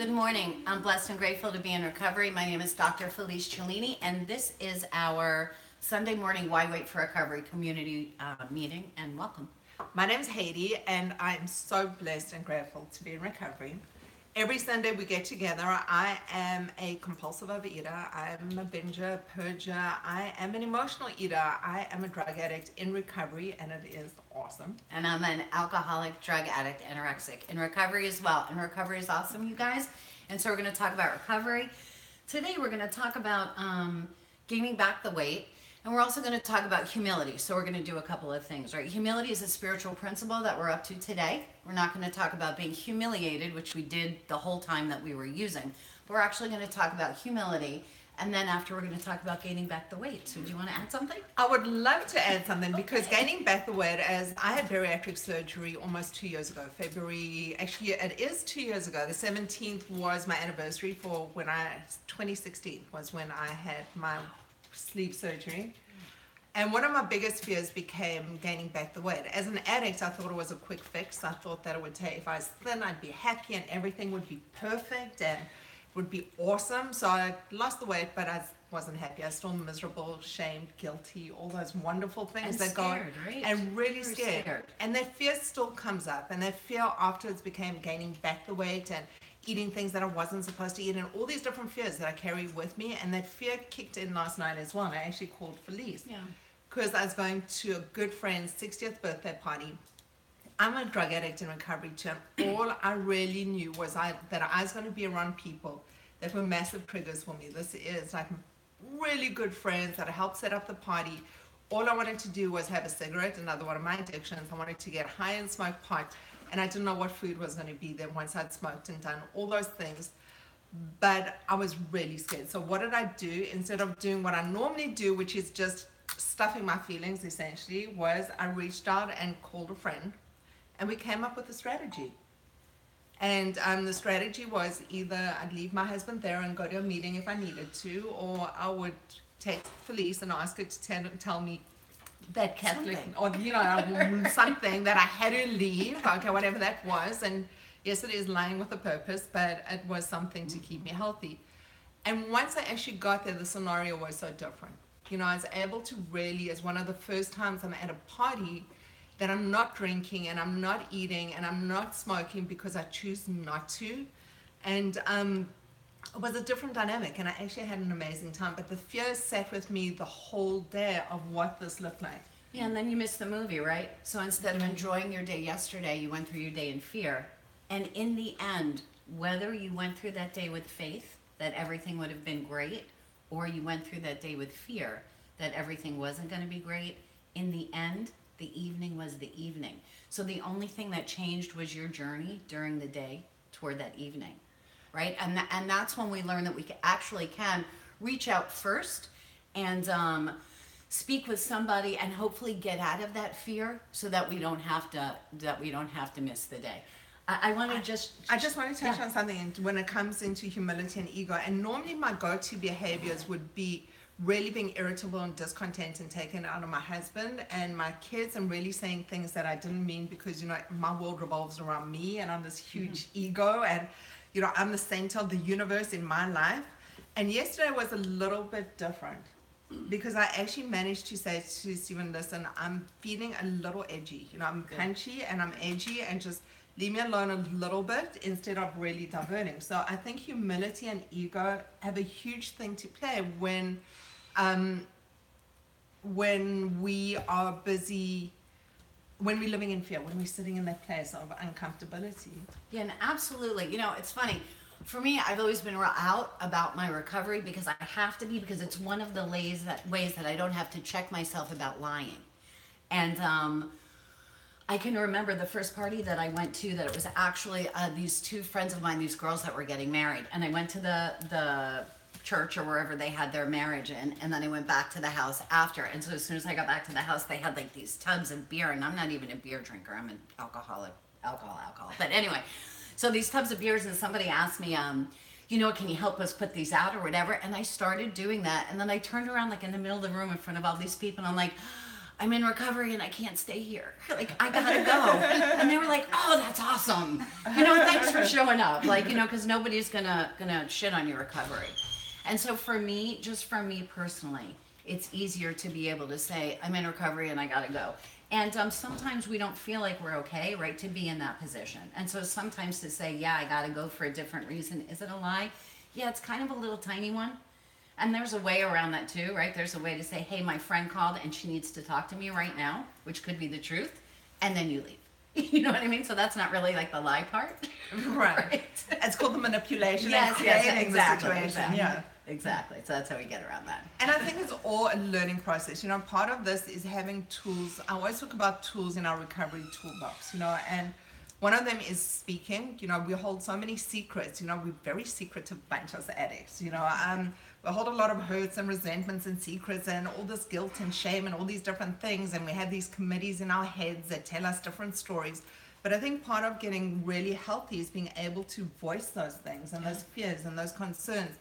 Good morning. I'm blessed and grateful to be in recovery. My name is Dr. Felice Cellini, and this is our Sunday morning Why Wait for Recovery community meeting, and welcome. My name's Haiti, and I'm so blessed and grateful to be in recovery. Every Sunday we get together. I am a compulsive overeater. I'm a binger, purger. I am an emotional eater. I am a drug addict in recovery, and it is awesome. And I'm an alcoholic, drug addict, anorexic in recovery as well. And recovery is awesome, you guys. And so we're going to talk about recovery. Today we're going to talk about gaining back the weight. And we're also going to talk about humility. So we're going to do a couple of things, right? Humility is a spiritual principle that we're up to today. We're not going to talk about being humiliated, which we did the whole time that we were using. But we're actually going to talk about humility. And then after, we're going to talk about gaining back the weight. So do you want to add something? I would love to add something because gaining back the weight, as I had bariatric surgery almost 2 years ago, February, actually it is 2 years ago. The 17th was my anniversary for 2016 was when I had my sleeve surgery. And one of my biggest fears became gaining back the weight. As an addict, I thought it was a quick fix. I thought that it would take, if I was thin, I'd be happy and everything would be perfect and would be awesome. So I lost the weight, but I wasn't happy. I was still miserable, shamed, guilty, all those wonderful things And that scared, go, right? and really You were scared. And that fear still comes up. And that fear afterwards became gaining back the weight and eating things that I wasn't supposed to eat, and all these different fears that I carry with me. And that fear kicked in last night as well. And I actually called Felice. Yeah. Because I was going to a good friend's 60th birthday party. I'm a drug addict in recovery too, and all I really knew was that I was going to be around people that were massive triggers for me. This is like really good friends that I helped set up the party. All I wanted to do was have a cigarette, another one of my addictions. I wanted to get high and smoke pot, and I didn't know what food was going to be there once I'd smoked and done all those things. But I was really scared. So what did I do? Instead of doing what I normally do, which is just stuffing my feelings essentially, was I reached out and called a friend, and we came up with a strategy. And the strategy was either I'd leave my husband there and go to a meeting if I needed to, or I would text Felice and ask her to tell me that Catholic, Something. or something that I had to leave, okay, whatever that was. And yes, it is lying with a purpose, but it was something to keep me healthy. And once I actually got there, the scenario was so different. I was able to really, as one of the first times I'm at a party, that I'm not drinking and I'm not eating and I'm not smoking because I choose not to. And it was a different dynamic, and I actually had an amazing time. But the fear sat with me the whole day of what this looked like. Yeah, and then you missed the movie, right? So instead of enjoying your day yesterday, you went through your day in fear. And in the end, whether you went through that day with faith that everything would have been great, or you went through that day with fear that everything wasn't going to be great, in the end, the evening was the evening. So the only thing that changed was your journey during the day toward that evening, right? And that's when we learn that we actually can reach out first and speak with somebody and hopefully get out of that fear so that we don't have to miss the day. I want to I just want to touch on something when it comes into humility and ego. And normally my go-to behaviors would be really being irritable and discontent and taking it out on my husband and my kids and really saying things that I didn't mean because, my world revolves around me and I'm this huge ego and, I'm the center of the universe in my life. And yesterday was a little bit different because I actually managed to say to Stephen, listen, I'm feeling a little edgy. I'm punchy and I'm edgy, and just leave me alone a little bit instead of really diverting. So I think humility and ego have a huge thing to play when we are busy, when we're living in fear, when we're sitting in that place of uncomfortability. Yeah, and absolutely. It's funny. For me, I've always been out about my recovery because I have to be, because it's one of the ways that I don't have to check myself about lying. And I can remember the first party that I went to, that it was actually these two friends of mine, these girls that were getting married. And I went to the church or wherever they had their marriage, and then I went back to the house after. And so as soon as I got back to the house, they had like these tubs of beer, and I'm not even a beer drinker. I'm an alcohol. But anyway, so these tubs of beers, and somebody asked me, can you help us put these out or whatever? And I started doing that. And then I turned around like in the middle of the room in front of all these people, and I'm like, I'm in recovery and I can't stay here. Like, I gotta go. And they were like, oh, that's awesome. Thanks for showing up. Like, because nobody's gonna shit on your recovery. And so for me, just for me personally, it's easier to be able to say, I'm in recovery and I gotta go. And sometimes we don't feel like we're okay, right, to be in that position. And so sometimes to say, yeah, I gotta go for a different reason, is it a lie? Yeah, it's kind of a little tiny one. And there's a way around that too, right? There's a way to say, hey, my friend called and she needs to talk to me right now, which could be the truth, and then you leave. You know what I mean? So that's not really like the lie part. Right. It's called the manipulation. Yes, and yes, creating exactly, the situation. exactly. Yeah. Exactly. So that's how we get around that. And I think it's all a learning process. Part of this is having tools. I always talk about tools in our recovery toolbox, and one of them is speaking. We hold so many secrets. We're very secretive bunch as addicts. We hold a lot of hurts and resentments and secrets and all this guilt and shame and all these different things. And we have these committees in our heads that tell us different stories. But I think part of getting really healthy is being able to voice those things and those fears and those concerns.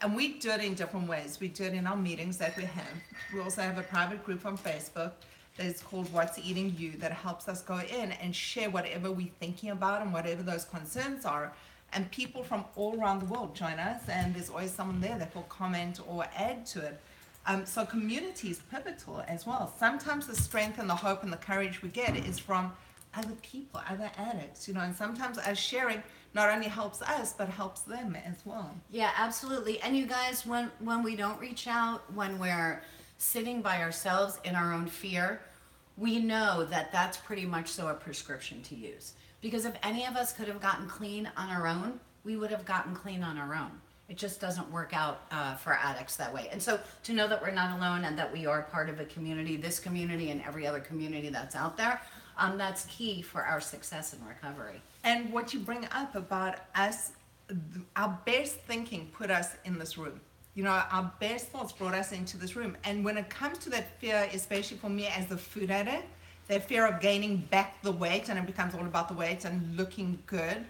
And we do it in different ways. We do it in our meetings that we have. We also have a private group on Facebook that is called What's Eating You, that helps us go in and share whatever we're thinking about and whatever those concerns are. And people from all around the world join us, and there's always someone there that will comment or add to it. So community is pivotal as well. Sometimes the strength and the hope and the courage we get is from other people, other addicts, and sometimes us sharing not only helps us, but helps them as well. Yeah, absolutely. And you guys, when we don't reach out, when we're sitting by ourselves in our own fear, we know that that's pretty much so a prescription to use. Because if any of us could have gotten clean on our own, we would have gotten clean on our own. It just doesn't work out for addicts that way. And so to know that we're not alone and that we are part of a community, this community and every other community that's out there, that's key for our success in recovery. And what you bring up about us, our best thinking put us in this room. Our best thoughts brought us into this room. And when it comes to that fear, especially for me as a food addict, that fear of gaining back the weight, and it becomes all about the weight and looking good.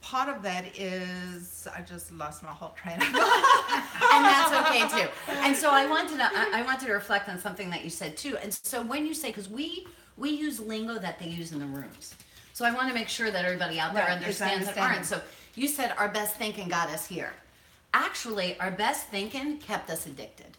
Part of that is, I just lost my whole train of thought. And that's okay too. And so I wanted to reflect on something that you said too. And so when you say, because we use lingo that they use in the rooms. So I want to make sure that everybody out there understands that aren't. So you said our best thinking got us here. Actually, our best thinking kept us addicted.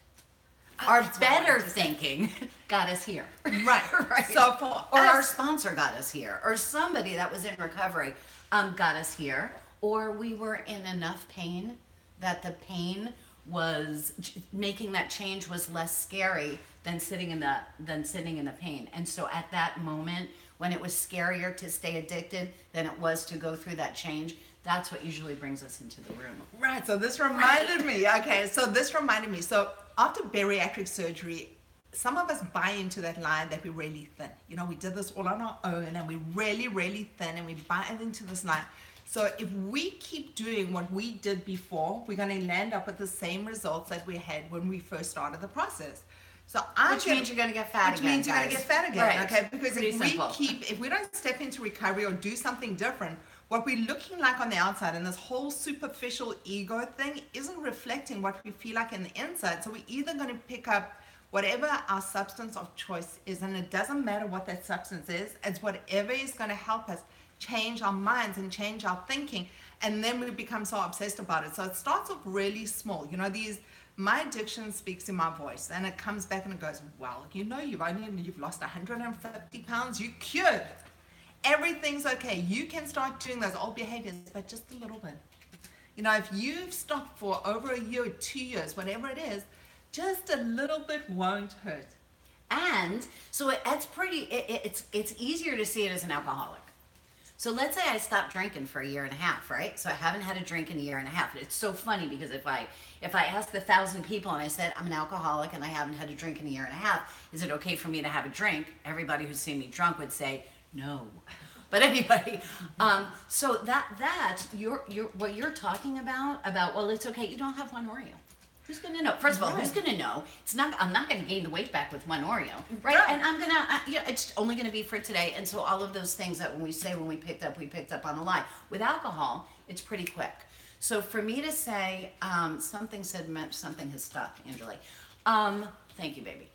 Our better thinking got us here. Right. Right. So or our sponsor got us here. Or somebody that was in recovery got us here. Or we were in enough pain that the pain was making that change was less scary than sitting in the pain. And so at that moment, when it was scarier to stay addicted than it was to go through that change, that's what usually brings us into the room. Right. So this reminded me. Okay. So this reminded me. So after bariatric surgery, some of us buy into that lie that we're really thin. We did this all on our own and we're really, really thin, and we buy into this lie. So if we keep doing what we did before, we're going to land up with the same results that we had when we first started the process. So which means you're going to get fat again. Which means you're going to get fat again. Right. Okay, because Pretty if we don't step into recovery or do something different, what we're looking like on the outside and this whole superficial ego thing isn't reflecting what we feel like in the inside. So we're either going to pick up whatever our substance of choice is, and it doesn't matter what that substance is, it's whatever is going to help us change our minds and change our thinking, and then we become so obsessed about it. So it starts off really small. My addiction speaks in my voice, and it comes back and it goes, well, you've lost 150 pounds, you cured. Everything's okay. You can start doing those old behaviors, but just a little bit. If you've stopped for over a year, 2 years, whatever it is, just a little bit won't hurt. And so it's easier to see it as an alcoholic. So let's say I stopped drinking for a year and a half, right? So I haven't had a drink in a year and a half. It's so funny because if I asked 1,000 people and I said I'm an alcoholic and I haven't had a drink in a year and a half, is it okay for me to have a drink? Everybody who's seen me drunk would say no. But anyway, so that what you're talking about, well, it's okay. You don't have one Oreo. Who's going to know? First of all, who's going to know? I'm not going to gain the weight back with one Oreo, right? And I'm going to, it's only going to be for today. And so all of those things that when we picked up on a lie. With alcohol, it's pretty quick. So for me to say, something has stuck, Anjali. Thank you, baby.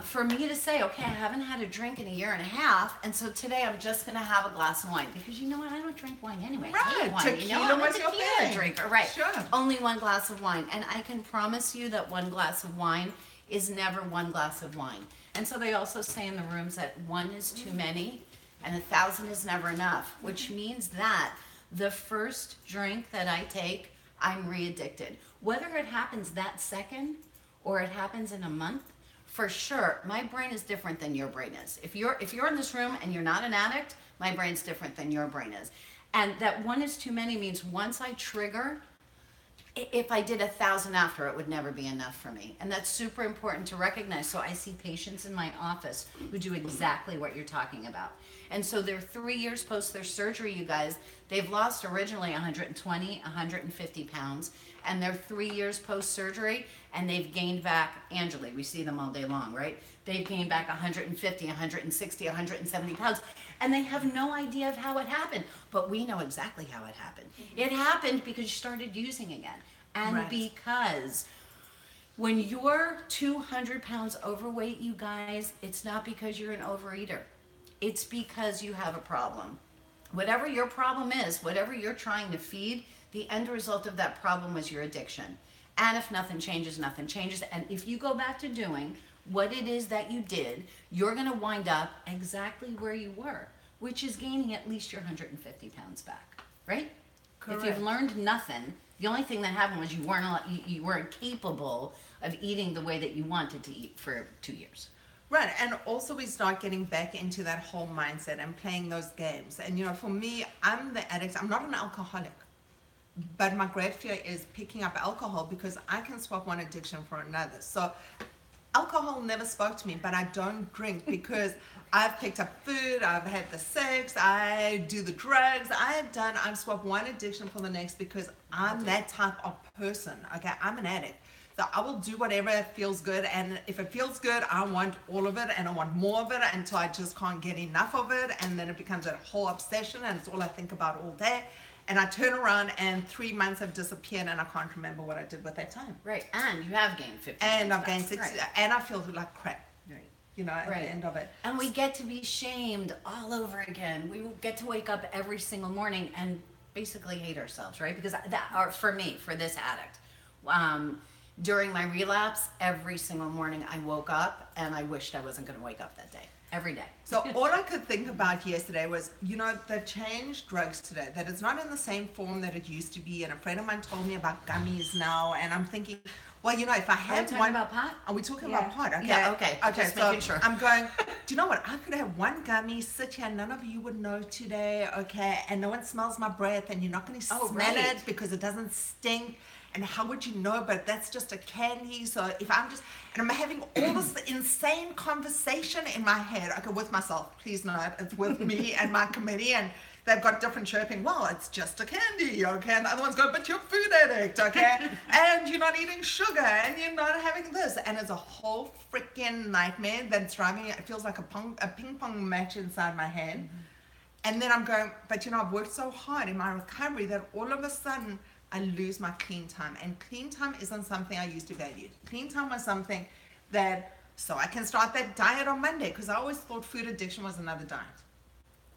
For me to say, okay, I haven't had a drink in a year and a half, and so today I'm just gonna have a glass of wine because you know what? I don't drink wine anyway. I hate Right, wine. tequila I'm a was your tequila thing. drinker, right? Sure. Only one glass of wine, and I can promise you that one glass of wine is never one glass of wine. And so they also say in the rooms that one is too many, and 1,000 is never enough, which means that the first drink that I take, I'm re-addicted. Whether it happens that second or it happens in a month, for sure, my brain is different than your brain is. If you're in this room and you're not an addict, my brain's different than your brain is. And that one is too many means once I trigger, if I did 1,000 after, it would never be enough for me. And that's super important to recognize. So I see patients in my office who do exactly what you're talking about. And so they're 3 years post their surgery, you guys. They've lost originally 120, 150 pounds. And they're 3 years post surgery, and they've gained back, Anjali, we see them all day long, right? They've gained back 150, 160, 170 pounds. And they have no idea of how it happened. But we know exactly how it happened. It happened because you started using again. And Right. because when you're 200 pounds overweight, you guys, it's not because you're an overeater. It's because you have a problem. Whatever your problem is, whatever you're trying to feed, the end result of that problem was your addiction. And if nothing changes, nothing changes. And if you go back to doing what it is that you did, you're going to wind up exactly where you were, which is gaining at least your 150 pounds back, right? If Correct. you've learned nothing, the only thing that happened was you weren't capable of eating the way that you wanted to eat for 2 years. Right, and also we start getting back into that whole mindset and playing those games. And you know, for me, I'm the addict. I'm not an alcoholic, but my great fear is picking up alcohol because I can swap one addiction for another. So alcohol never spoke to me, but I don't drink because I've picked up food, I've had the sex, I do the drugs, I've swapped one addiction for the next because I'm that type of person. Okay, I'm an addict. So I will do whatever feels good, and if it feels good, I want all of it, and I want more of it until I just can't get enough of it, and then it becomes a whole obsession, and it's all I think about all day. And I turn around, and 3 months have disappeared, and I can't remember what I did with that time. Right, and you have gained 50 And pounds I've gained back. 60, Right. and I feel like crap, Right. you know, at Right. the end of it. And we get to be shamed all over again. We get to wake up every single morning and basically hate ourselves, right? Because that, or for me, for this addict, during my relapse, every single morning I woke up and I wished I wasn't going to wake up that day. Every day. So all I could think about yesterday was, you know, they changed drugs today, that it's not in the same form that it used to be. And a friend of mine told me about gummies now, and I'm thinking, well, you know, if I Are we had talking one, about pot? are we talking Yeah. about pot? Okay. Yeah, okay. Okay, Just so making sure. I'm going, do you know what? I could have one gummy, sit here, none of you would know today, okay? And no one smells my breath, and you're not going to Oh, smell right. it because it doesn't stink. And how would you know? But that's just a candy. So if I'm just, and I'm having all this insane conversation in my head, okay, with myself, please note, it's with me and my committee, and they've got different chirping. Well, it's just a candy, okay? And the other one's going, but you're a food addict, okay? And you're not eating sugar, and you're not having this. And it's a whole freaking nightmare that's driving me. It feels like a ping pong match inside my head. Mm-hmm. And then I'm going, but you know, I've worked so hard in my recovery that all of a sudden I lose my clean time. And clean time isn't something I used to value. Clean time was something that, so I can start that diet on Monday, because I always thought food addiction was another diet.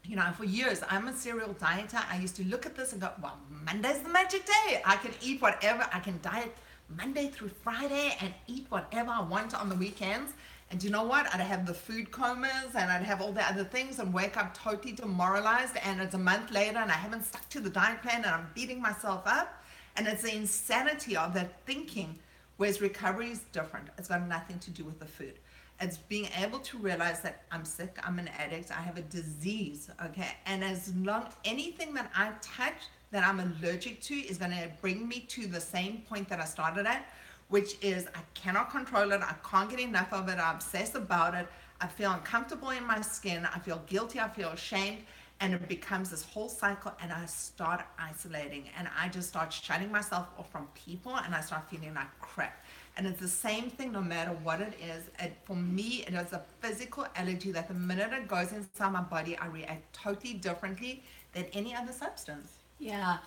You know, for years, I'm a serial dieter. I used to look at this and go, well, Monday's the magic day. I can eat whatever. I can diet Monday through Friday and eat whatever I want on the weekends. And you know what? I'd have the food comas and I'd have all the other things and wake up totally demoralized. And it's a month later and I haven't stuck to the diet plan and I'm beating myself up. And it's the insanity of that thinking, whereas recovery is different. It's got nothing to do with the food. It's being able to realize that I'm sick, I'm an addict, I have a disease, okay? And as long, anything that I touch that I'm allergic to is gonna bring me to the same point that I started at, which is I cannot control it, I can't get enough of it, I obsess about it, I feel uncomfortable in my skin, I feel guilty, I feel ashamed, and it becomes this whole cycle, and I start isolating, and I just start shutting myself off from people, and I start feeling like crap. And it's the same thing no matter what it is. For me, it is a physical allergy that the minute it goes inside my body, I react totally differently than any other substance. Yeah.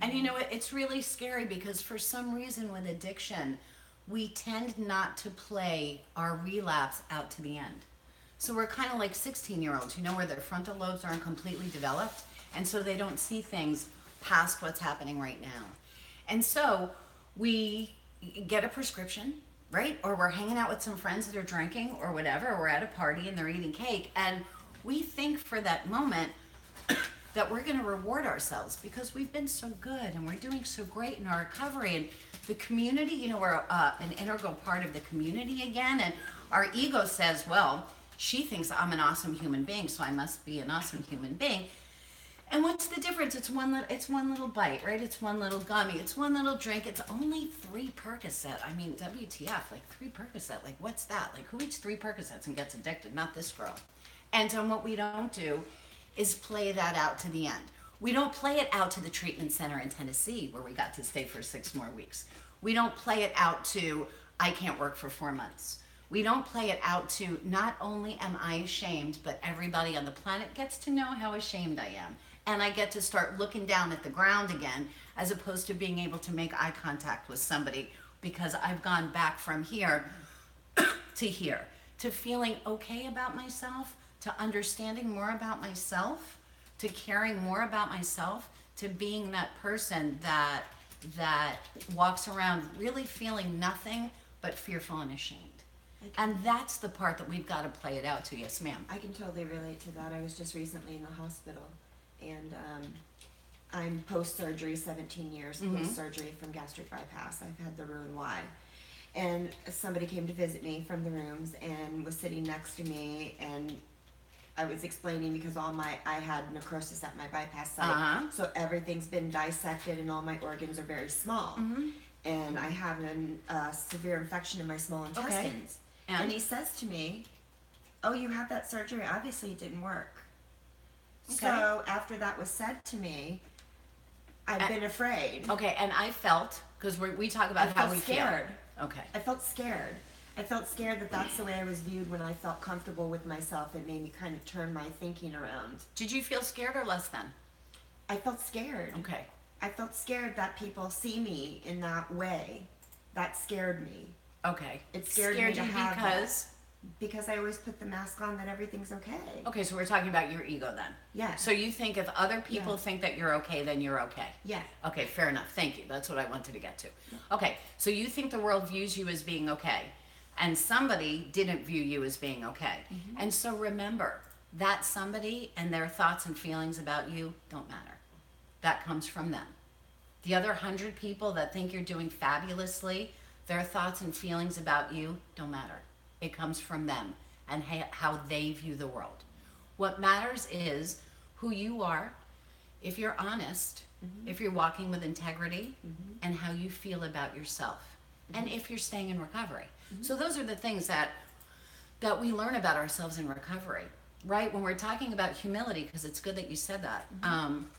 And you know what? It's really scary because for some reason with addiction, we tend not to play our relapse out to the end. So we're kind of like 16-year-olds, where their frontal lobes aren't completely developed, and so they don't see things past what's happening right now. And so we get a prescription, right? Or we're hanging out with some friends that are drinking or whatever, or we're at a party and they're eating cake, and we think for that moment that we're going to reward ourselves because we've been so good and we're doing so great in our recovery, and the community, we're an integral part of the community again, and our ego says, well, she thinks I'm an awesome human being, so I must be an awesome human being. And what's the difference? It's one little bite, right? It's one little gummy. It's one little drink. It's only 3 Percocet. I mean, WTF, like 3 Percocet. Like, what's that? Like, who eats 3 Percocets and gets addicted? Not this girl. And so what we don't do is play that out to the end. We don't play it out to the treatment center in Tennessee where we got to stay for 6 more weeks. We don't play it out to, I can't work for 4 months. We don't play it out to, not only am I ashamed, but everybody on the planet gets to know how ashamed I am. And I get to start looking down at the ground again, as opposed to being able to make eye contact with somebody, because I've gone back from here to here, to feeling okay about myself, to understanding more about myself, to caring more about myself, to being that person that walks around really feeling nothing but fearful and ashamed. And that's the part that we've got to play it out to. Yes, ma'am. I can totally relate to that. I was just recently in the hospital, and I'm post-surgery, 17 years post-surgery from gastric bypass. I've had the Roux-en-Y. And somebody came to visit me from the rooms and was sitting next to me, and I was explaining because I had necrosis at my bypass site, so everything's been dissected and all my organs are very small. And I have a severe infection in my small intestines. And he says to me, oh, you had that surgery, obviously it didn't work. So after that was said to me, I've been afraid. Okay, and I felt, because we talk about how we scared. Feel. Okay. I felt scared. I felt scared that that's the way I was viewed when I felt comfortable with myself. It made me kind of turn my thinking around. Did you feel scared or less than? I felt scared. Okay. I felt scared that people see me in that way. That scared me. Okay. It scared me to you have because? Because I always put the mask on that everything's okay. Okay, so we're talking about your ego then. Yeah. So you think if other people think that you're okay, then you're okay. Yeah. Okay, fair enough. Thank you. That's what I wanted to get to. Okay, so you think the world views you as being okay, and somebody didn't view you as being okay. And so remember, that somebody and their thoughts and feelings about you don't matter. That comes from them. The other 100 people that think you're doing fabulously, their thoughts and feelings about you don't matter. It comes from them and how they view the world. What matters is who you are, if you're honest, if you're walking with integrity, and how you feel about yourself, and if you're staying in recovery. So those are the things that we learn about ourselves in recovery, right? When we're talking about humility, because it's good that you said that,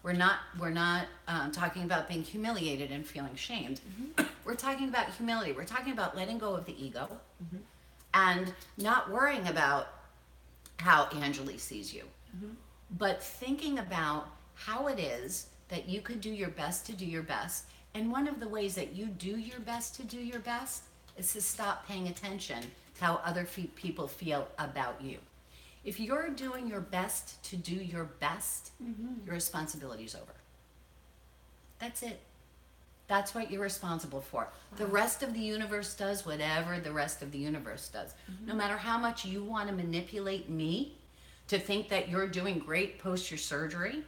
we're not talking about being humiliated and feeling shamed. We're talking about humility. We're talking about letting go of the ego. And not worrying about how Anjali sees you, but thinking about how it is that you could do your best to do your best. And one of the ways that you do your best to do your best is to stop paying attention to how other people feel about you. If you're doing your best to do your best, your responsibility is over. That's it. That's what you're responsible for. The rest of the universe does whatever the rest of the universe does. No matter how much you want to manipulate me to think that you're doing great post your surgery,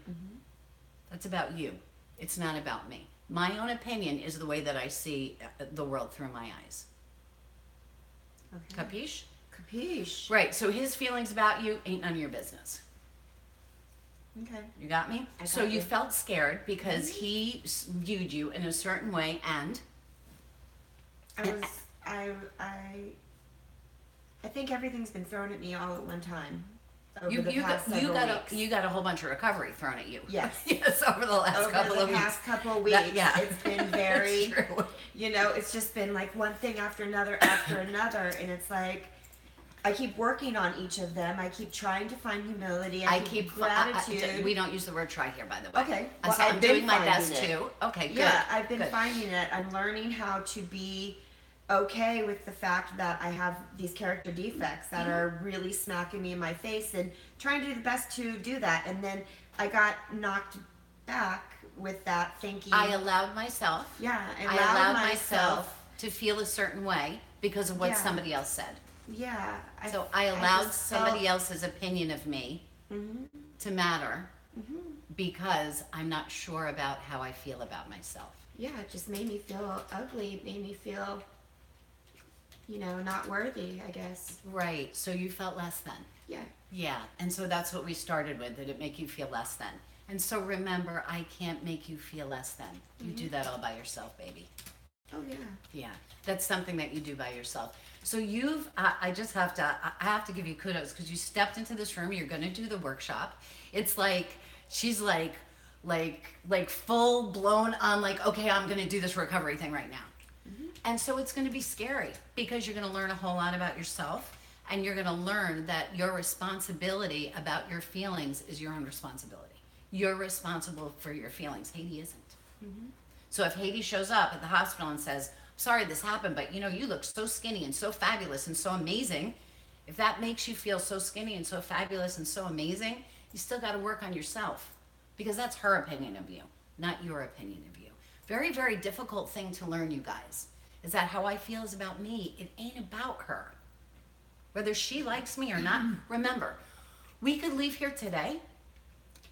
that's about you. It's not about me. My own opinion is the way that I see the world through my eyes. Okay. Capiche? Capiche. Right, so his feelings about you ain't none of your business. Okay. You got me? I got So you you. felt scared because he viewed you in a certain way, and I think everything's been thrown at me all at one time. Over you the past several weeks. you got a whole bunch of recovery thrown at you. Yes. Yes, over the last couple of Over the weeks. past couple of weeks, yeah. it's been very, That's true. it's just been like one thing after another, and it's like, I keep working on each of them. I keep trying to find humility. I keep gratitude. We don't use the word try here, by the way. Okay. Well, I've I'm been doing my finding best it. too. Okay, good. Yeah, I've been Good. finding it. I'm learning how to be okay with the fact that I have these character defects that are really smacking me in my face and trying to do the best to do that. And then I got knocked back with that thinking. I allowed myself. Yeah, I allowed myself to feel a certain way because of what Yeah. somebody else said. Yeah. So I allowed just somebody felt- else's opinion of me to matter because I'm not sure about how I feel about myself. Yeah, it just made me feel ugly. It made me feel, not worthy, I guess. Right. So you felt less than. Yeah. Yeah. And so that's what we started with. Did it make you feel less than? And so remember, I can't make you feel less than. You do that all by yourself, baby. Oh, yeah. Yeah. That's something that you do by yourself. So I have to give you kudos because you stepped into this room. You're going to do the workshop. It's like, she's like full blown on like, okay, I'm going to do this recovery thing right now. And so it's going to be scary because you're going to learn a whole lot about yourself, and you're going to learn that your responsibility about your feelings is your own responsibility. You're responsible for your feelings. Haiti isn't. So if Haiti shows up at the hospital and says, sorry this happened, but you look so skinny and so fabulous and so amazing, if that makes you feel so skinny and so fabulous and so amazing, you still got to work on yourself because that's her opinion of you, not your opinion of you. Very, very difficult thing to learn, you guys, is that how I feel is about me. It ain't about her. Whether she likes me or not, remember, we could leave here today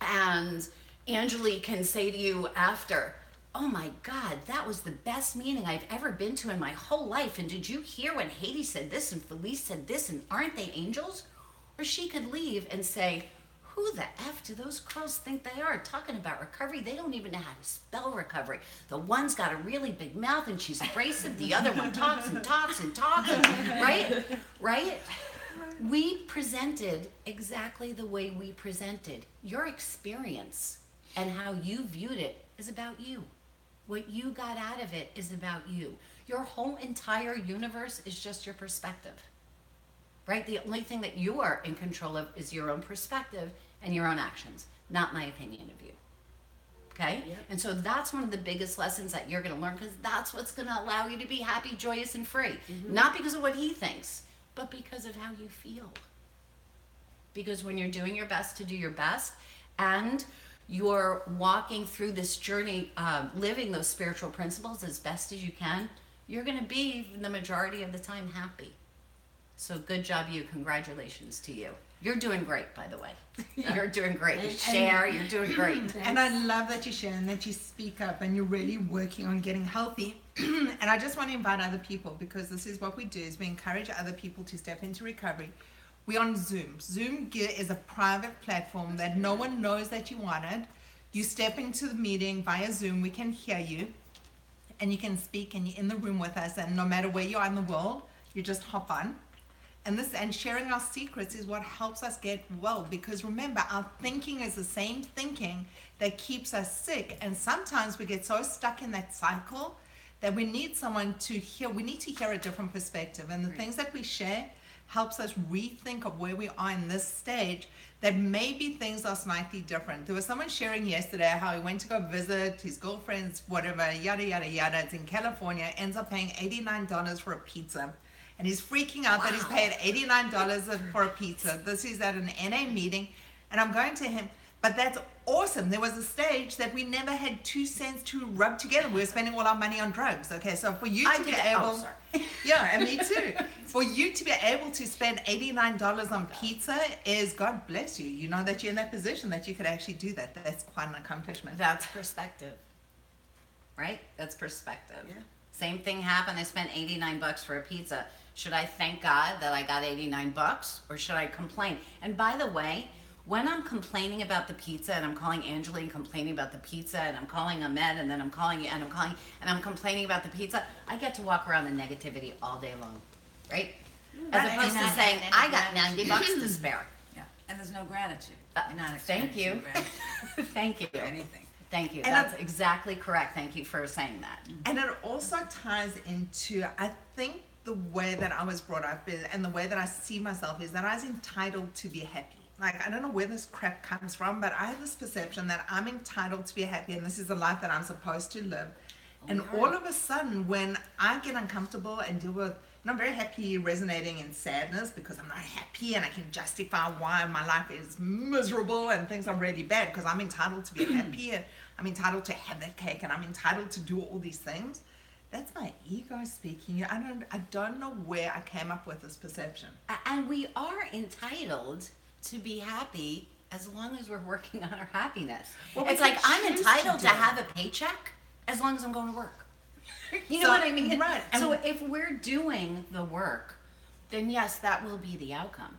and Anjali can say to you after, oh my God, that was the best meeting I've ever been to in my whole life. And did you hear when Haiti said this and Felice said this and aren't they angels? Or she could leave and say, who the F do those girls think they are talking about recovery? They don't even know how to spell recovery. The one's got a really big mouth and she's abrasive. The other one talks and talks and talks, right? Right? We presented exactly the way we presented. Your experience and how you viewed it is about you. What you got out of it is about you. Your whole entire universe is just your perspective, right? The only thing that you are in control of is your own perspective and your own actions, not my opinion of you. Okay? Yep. And so that's one of the biggest lessons that you're going to learn because that's what's going to allow you to be happy, joyous, and free. Not because of what he thinks, but because of how you feel. Because when you're doing your best to do your best and you're walking through this journey, living those spiritual principles as best as you can, you're going to be the majority of the time happy. So good job, you. Congratulations to you. You're doing great, by the way. You're doing great. You share, you're doing great. And I love that you share and that you speak up and you're really working on getting healthy. And I just want to invite other people because this is what we do is we encourage other people to step into recovery. We're on Zoom. Zoom is a private platform that no one knows that you wanted. You step into the meeting via Zoom. We can hear you and you can speak and you're in the room with us. And no matter where you are in the world, you just hop on. And sharing our secrets is what helps us get well, because remember, our thinking is the same thinking that keeps us sick. And sometimes we get so stuck in that cycle that we need someone to hear. We need to hear a different perspective. And the things that we share helps us rethink of where we are in this stage, that maybe things are slightly different. There was someone sharing yesterday how he went to go visit his girlfriend's, whatever, yada, yada, yada. It's in California, ends up paying $89 for a pizza. And he's freaking out that he's paid $89 for a pizza. This is at an NA meeting. And I'm going to him, but that's awesome. There was a stage that we never had 2 cents to rub together. We were spending all our money on drugs. Okay, so for you to be able, yeah, and me too. For you to be able to spend $89 on pizza is, God bless you. You know that you're in that position that you could actually do that. That's quite an accomplishment. That's perspective, right? That's perspective. Yeah. Same thing happened. I spent $89 for a pizza. Should I thank God that I got $89 or should I complain? And by the way, when I'm complaining about the pizza and I'm calling Anjali and complaining about the pizza and I'm calling Ahmed and then I'm calling you and I'm complaining about the pizza, I get to walk around the negativity all day long, right? As opposed to saying, I got $90 to spare. Yeah, and there's no gratitude. You're not Thank you. experiencing gratitude Thank you. for anything. Thank you. And That's exactly correct. Thank you for saying that. And it also ties into, I think, the way that I was brought up and the way that I see myself is that I was entitled to be happy. Like, I don't know where this crap comes from, but I have this perception that I'm entitled to be happy and this is the life that I'm supposed to live. And We are. all of a sudden, when I get uncomfortable and deal with, and I'm very happy resonating in sadness because I'm not happy and I can justify why my life is miserable and things are really bad because I'm entitled to be happy and I'm entitled to have that cake and I'm entitled to do all these things. That's my ego speaking. I don't know where I came up with this perception. And we are entitled to be happy as long as we're working on our happiness. Well, we It's like can I'm choose entitled to to do it. have a paycheck as long as I'm going to work. You know So, what I mean? right, and- So if we're doing the work, then yes, that will be the outcome.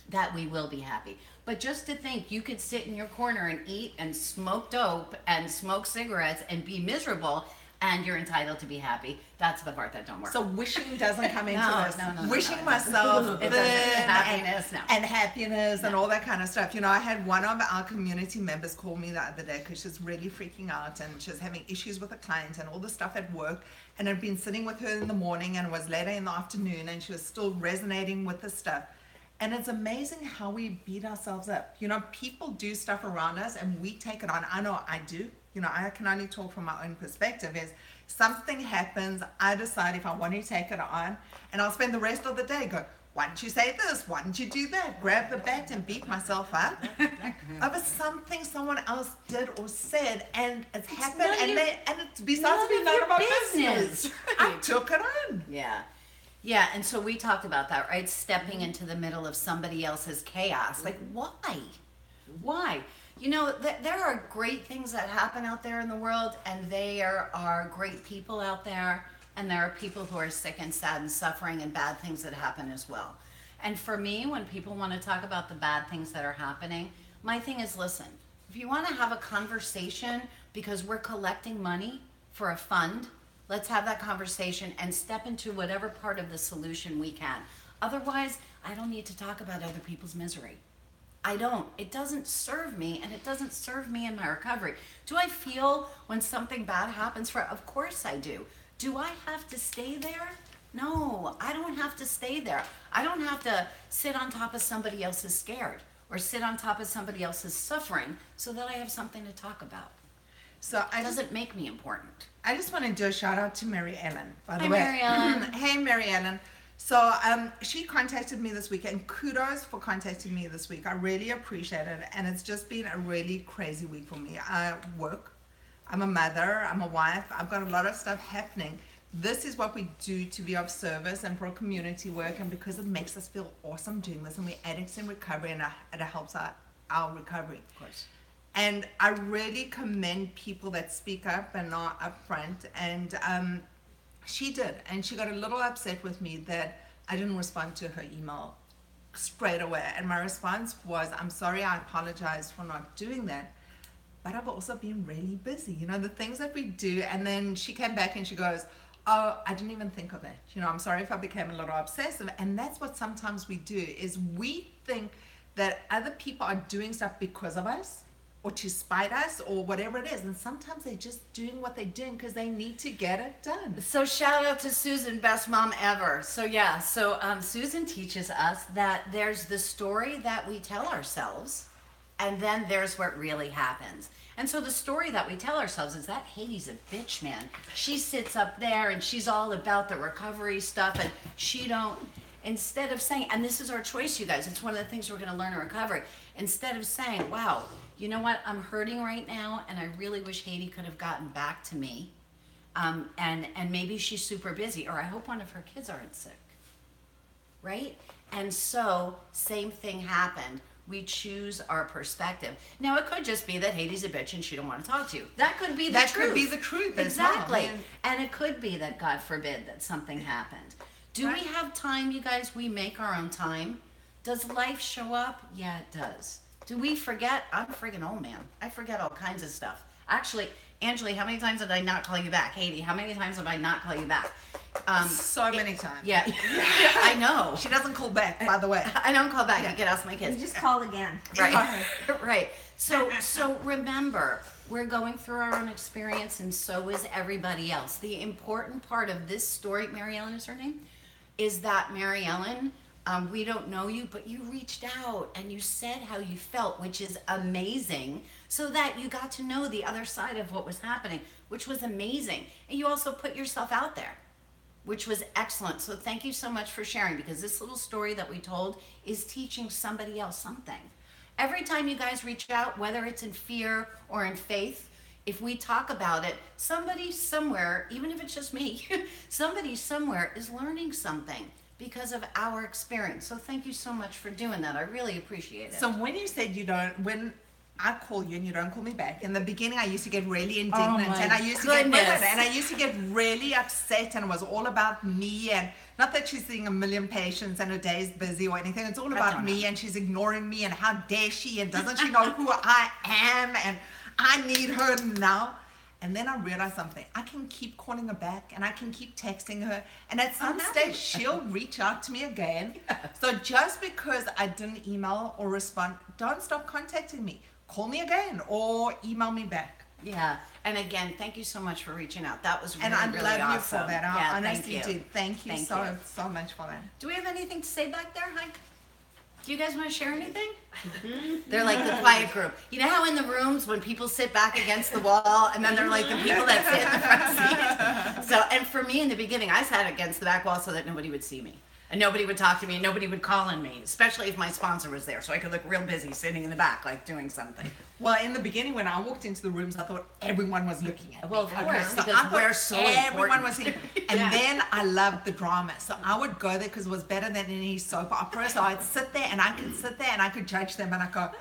That we will be happy. But just to think you could sit in your corner and eat and smoke dope and smoke cigarettes and be miserable and you're entitled to be happy, that's the part that don't work. So wishing doesn't come into No, this. no, Wishing it myself doesn't. thin It doesn't. Happiness, no. and happiness and all that kind of stuff. You know, I had one of our community members call me the other day because she's really freaking out and she's having issues with a client and all the stuff at work. And I'd been sitting with her in the morning and it was later in the afternoon and she was still resonating with the stuff. And it's amazing how we beat ourselves up. You know, people do stuff around us and we take it on. I know I do. You know, I can only talk from my own perspective. Is something happens, I decide if I want to take it on, and I'll spend the rest of the day go, why didn't you say this? Why didn't you do that? Grab the bat and beat myself up over something someone else did or said, and it's happened, none of and it's besides being none of our business. I Right. took it on. Yeah. Yeah, and so we talked about that, right? Stepping into the middle of somebody else's chaos. Like, why? Why? You know, there are great things that happen out there in the world, and there are great people out there, and there are people who are sick and sad and suffering and bad things that happen as well. And for me, when people want to talk about the bad things that are happening, my thing is listen, if you want to have a conversation because we're collecting money for a fund, let's have that conversation and step into whatever part of the solution we can. Otherwise, I don't need to talk about other people's misery. I don't. It doesn't serve me, and it doesn't serve me in my recovery. Do I feel when something bad happens? Of course I do. Do I have to stay there? No, I don't have to stay there. I don't have to sit on top of somebody else's scared or sit on top of somebody else's suffering so that I have something to talk about. So It doesn't make me important. I just want to do a shout out to Mary Ellen, by the Hi, way. Mary Ellen. Hey, Mary Ellen. So she contacted me this week, and kudos for contacting me this week. I really appreciate it, and it's just been a really crazy week for me. I work, I'm a mother, I'm a wife, I've got a lot of stuff happening. This is what we do to be of service and for community work, and because it makes us feel awesome doing this, and we're addicts in recovery, and it helps our recovery. Of course. And I really commend people that speak up and are upfront. And she did. And she got a little upset with me that I didn't respond to her email straight away. And my response was, I'm sorry, I apologize for not doing that. But I've also been really busy, you know, the things that we do. And then she came back and she goes, oh, I didn't even think of that. You know, I'm sorry if I became a little obsessive. And that's what sometimes we do, is we think that other people are doing stuff because of us, or to spite us, or whatever it is. And sometimes they're just doing what they're doing because they need to get it done. So shout out to Susan, best mom ever. So yeah, Susan teaches us that there's the story that we tell ourselves, and then there's what really happens. And so the story that we tell ourselves is that Heidi's a bitch, man. She sits up there and she's all about the recovery stuff, and she don't, instead of saying, and this is our choice, you guys, it's one of the things we're gonna learn in recovery, instead of saying, wow, you know what, I'm hurting right now, and I really wish Heidi could have gotten back to me. And maybe she's super busy, or I hope one of her kids aren't sick, right? And so, same thing happened. We choose our perspective. Now, it could just be that Heidi's a bitch and she don't want to talk to you. That could be the truth. That could be the truth as well. Exactly. And it could be that, God forbid, that something happened. Do we have time, you guys? We make our own time. Does life show up? Yeah, it does. Do we forget? I'm a friggin' old man. I forget all kinds of stuff. Actually, Anjali, how many times did I not call you back? Heidi, how many times did I not call you back? So many times. Yeah, I know. She doesn't call back, by the way. I don't call back. You get ask my kids. You just call again. Right. Right. So remember, we're going through our own experience, and so is everybody else. The important part of this story, Mary Ellen is her name, is that Mary Ellen, we don't know you, but you reached out and you said how you felt, which is amazing, so that you got to know the other side of what was happening, which was amazing. And you also put yourself out there, which was excellent. So thank you so much for sharing, because this little story that we told is teaching somebody else something. Every time you guys reach out, whether it's in fear or in faith, if we talk about it, somebody somewhere, even if it's just me, somebody somewhere is learning something because of our experience. So thank you so much for doing that. I really appreciate it. So when you said when I call you and you don't call me back, in the beginning I used to get really indignant, my and I used to get really upset, and it was all about me. And not that she's seeing a million patients and her day is busy or anything, it's all about me, and she's ignoring me, and how dare she, and doesn't she know who I am, and I need her now. And then I realized something. I can keep calling her back, and I can keep texting her, and at some stage she'll reach out to me again. So just because I didn't email or respond, don't stop contacting me. Call me again or email me back. Yeah, and again, thank you so much for reaching out. That was really, And I really love awesome. you for that. Yeah, I honestly thank you. do. Thank you Thank so you. so much for that. Do we have anything to say back there? Hi. Do you guys want to share anything? They're like the quiet group. You know how in the rooms when people sit back against the wall, and then they're like the people that sit in the front seat. So, and for me in the beginning, I sat against the back wall so that nobody would see me. And nobody would talk to me, and nobody would call on me, especially if my sponsor was there, so I could look real busy sitting in the back, like doing something. Well, in the beginning, when I walked into the rooms, I thought everyone was looking at me. Well, of course, So because I thought we're so everyone important. was here. And then I loved the drama. So I would go there because it was better than any soap opera. So I'd sit there, and I could sit there, and I could judge them, and I go,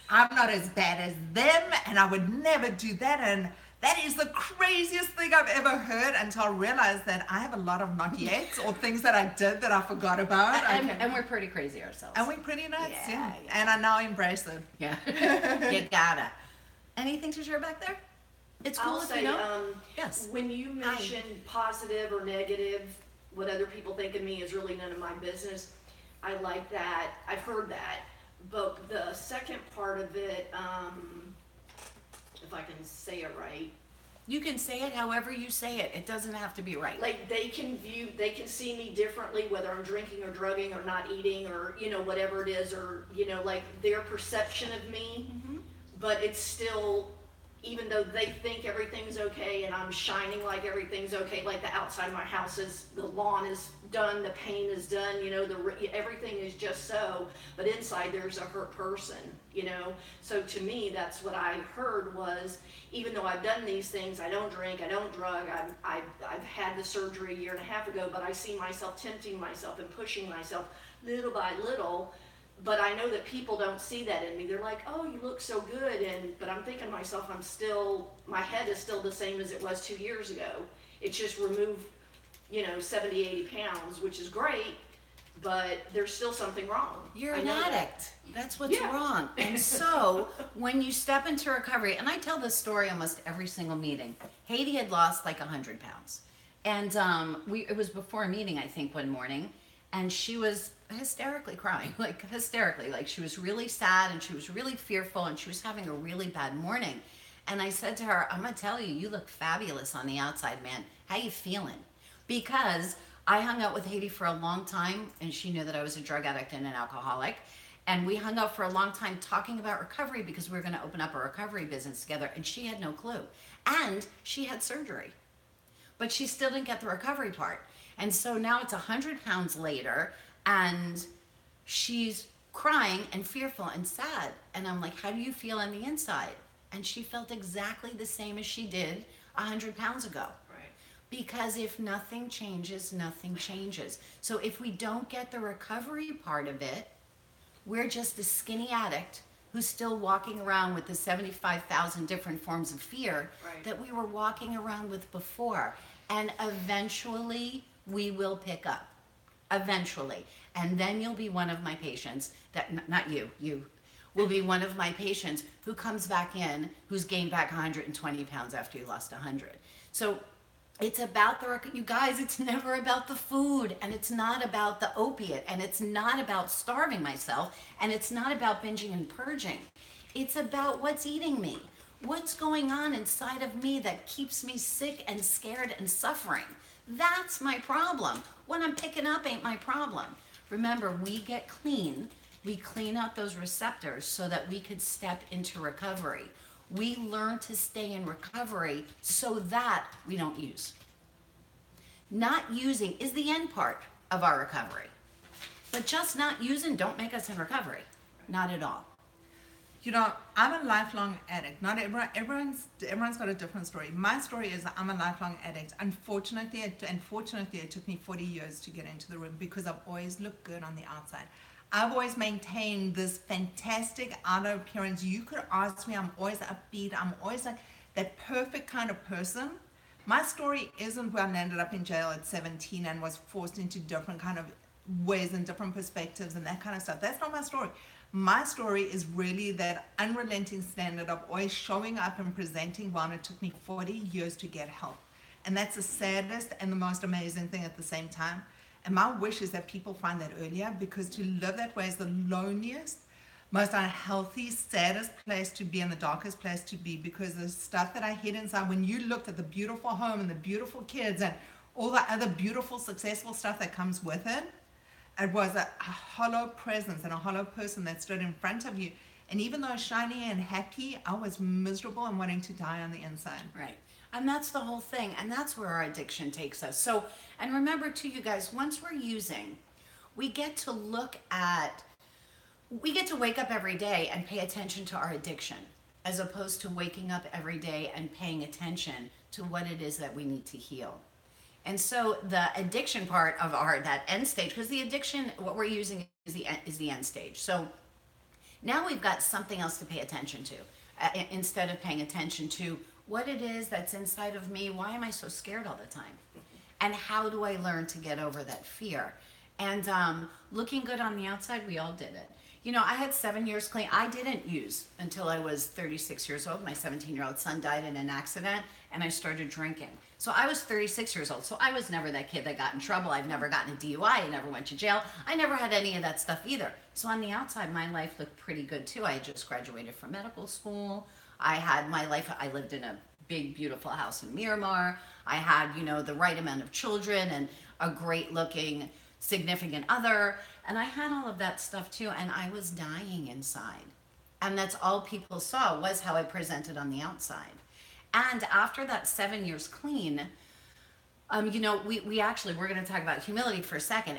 I'm not as bad as them, and I would never do that. And that is the craziest thing I've ever heard, until I realized that I have a lot of not yet, or things that I did that I forgot about. And we're pretty crazy ourselves. And we're pretty nuts, Yeah, yeah. yeah. And I now embrace it. Yeah. You gotta. Anything to share back there? It's cool I'll if say, you don't. Yes. when you mention positive or negative, what other people think of me is really none of my business. I like that. I've heard that. But the second part of it, if I can say it right, You can say it however you say it. It doesn't have to be right. like they can see me differently, whether I'm drinking or drugging or not eating or, whatever it is, or, like their perception of me. But it's still, even though they think everything's okay and I'm shining like everything's okay, like the outside of my house is, the lawn is done, the paint is done, everything is just so, but inside there's a hurt person, So to me, that's what I heard was, even though I've done these things, I don't drink, I don't drug, I've had the surgery 1.5 years ago, but I see myself tempting myself and pushing myself little by little. But I know that people don't see that in me. They're like, oh, you look so good. But I'm thinking to myself, my head is still the same as it was 2 years ago. It's just removed, 70, 80 pounds, which is great, but there's still something wrong. You're I an know that. addict. That's what's Yeah. wrong. And so when you step into recovery, and I tell this story almost every single meeting, Haiti had lost like 100 pounds. And it was before a meeting, I think, one morning, and she was hysterically crying, like she was really sad, and she was really fearful, and she was having a really bad morning. And I said to her, I'm gonna tell you, you look fabulous on the outside, man. How you feeling? Because I hung out with Haiti for a long time, and she knew that I was a drug addict and an alcoholic. And we hung out for a long time talking about recovery, because we were gonna open up a recovery business together, and she had no clue. And she had surgery, but she still didn't get the recovery part. And so now it's 100 pounds later, and she's crying and fearful and sad. And I'm like, how do you feel on the inside? And she felt exactly the same as she did 100 pounds ago. Right. Because if nothing changes, nothing changes. So if we don't get the recovery part of it, we're just a skinny addict who's still walking around with the 75,000 different forms of fear Right. that we were walking around with before. And eventually we will pick up. Eventually. And then you'll be one of my patients that, not you will be one of my patients who comes back in, who's gained back 120 pounds after you lost 100. So it's about you guys, it's never about the food, and it's not about the opiate, and it's not about starving myself, and it's not about binging and purging. It's about what's eating me. What's going on inside of me that keeps me sick and scared and suffering? That's my problem. What I'm picking up ain't my problem. Remember, we get clean. We clean out those receptors so that we could step into recovery. We learn to stay in recovery so that we don't use. Not using is the end part of our recovery. But just not using don't make us in recovery. Not at all. You know, I'm a lifelong addict. Not everyone's got a different story. My story is I'm a lifelong addict. Unfortunately, it took me 40 years to get into the room because I've always looked good on the outside. I've always maintained this fantastic outer appearance. You could ask me, I'm always upbeat. I'm always like that perfect kind of person. My story isn't where I landed up in jail at 17 and was forced into different kind of ways and different perspectives and that kind of stuff. That's not my story. My story is really that unrelenting standard of always showing up and presenting well, and it took me 40 years to get help. And that's the saddest and the most amazing thing at the same time. And my wish is that people find that earlier, because to live that way is the loneliest, most unhealthy, saddest place to be and the darkest place to be, because the stuff that I hid inside, when you looked at the beautiful home and the beautiful kids and all the other beautiful, successful stuff that comes with it, it was a hollow presence and a hollow person that stood in front of you. And even though shiny and happy, I was miserable and wanting to die on the inside. Right. And that's the whole thing. And that's where our addiction takes us. So, and remember too, you guys, once we're using, we get to wake up every day and pay attention to our addiction, as opposed to waking up every day and paying attention to what it is that we need to heal. And so the addiction part of that end stage, because the addiction, what we're using is the end stage. So now we've got something else to pay attention to, instead of paying attention to what it is that's inside of me. Why am I so scared all the time? And how do I learn to get over that fear? And looking good on the outside, we all did it. You know, I had 7 years clean. I didn't use until I was 36 years old. My 17-year-old son died in an accident, and I started drinking. So I was 36 years old. So I was never that kid that got in trouble. I've never gotten a DUI. I never went to jail. I never had any of that stuff either. So on the outside, my life looked pretty good too. I had just graduated from medical school. I had my life. I lived in a big, beautiful house in Miramar. I had, you know, the right amount of children and a great looking significant other. And I had all of that stuff too. And I was dying inside. And that's all people saw, was how I presented on the outside. And after that 7 years clean, you know, we're going to talk about humility for a second.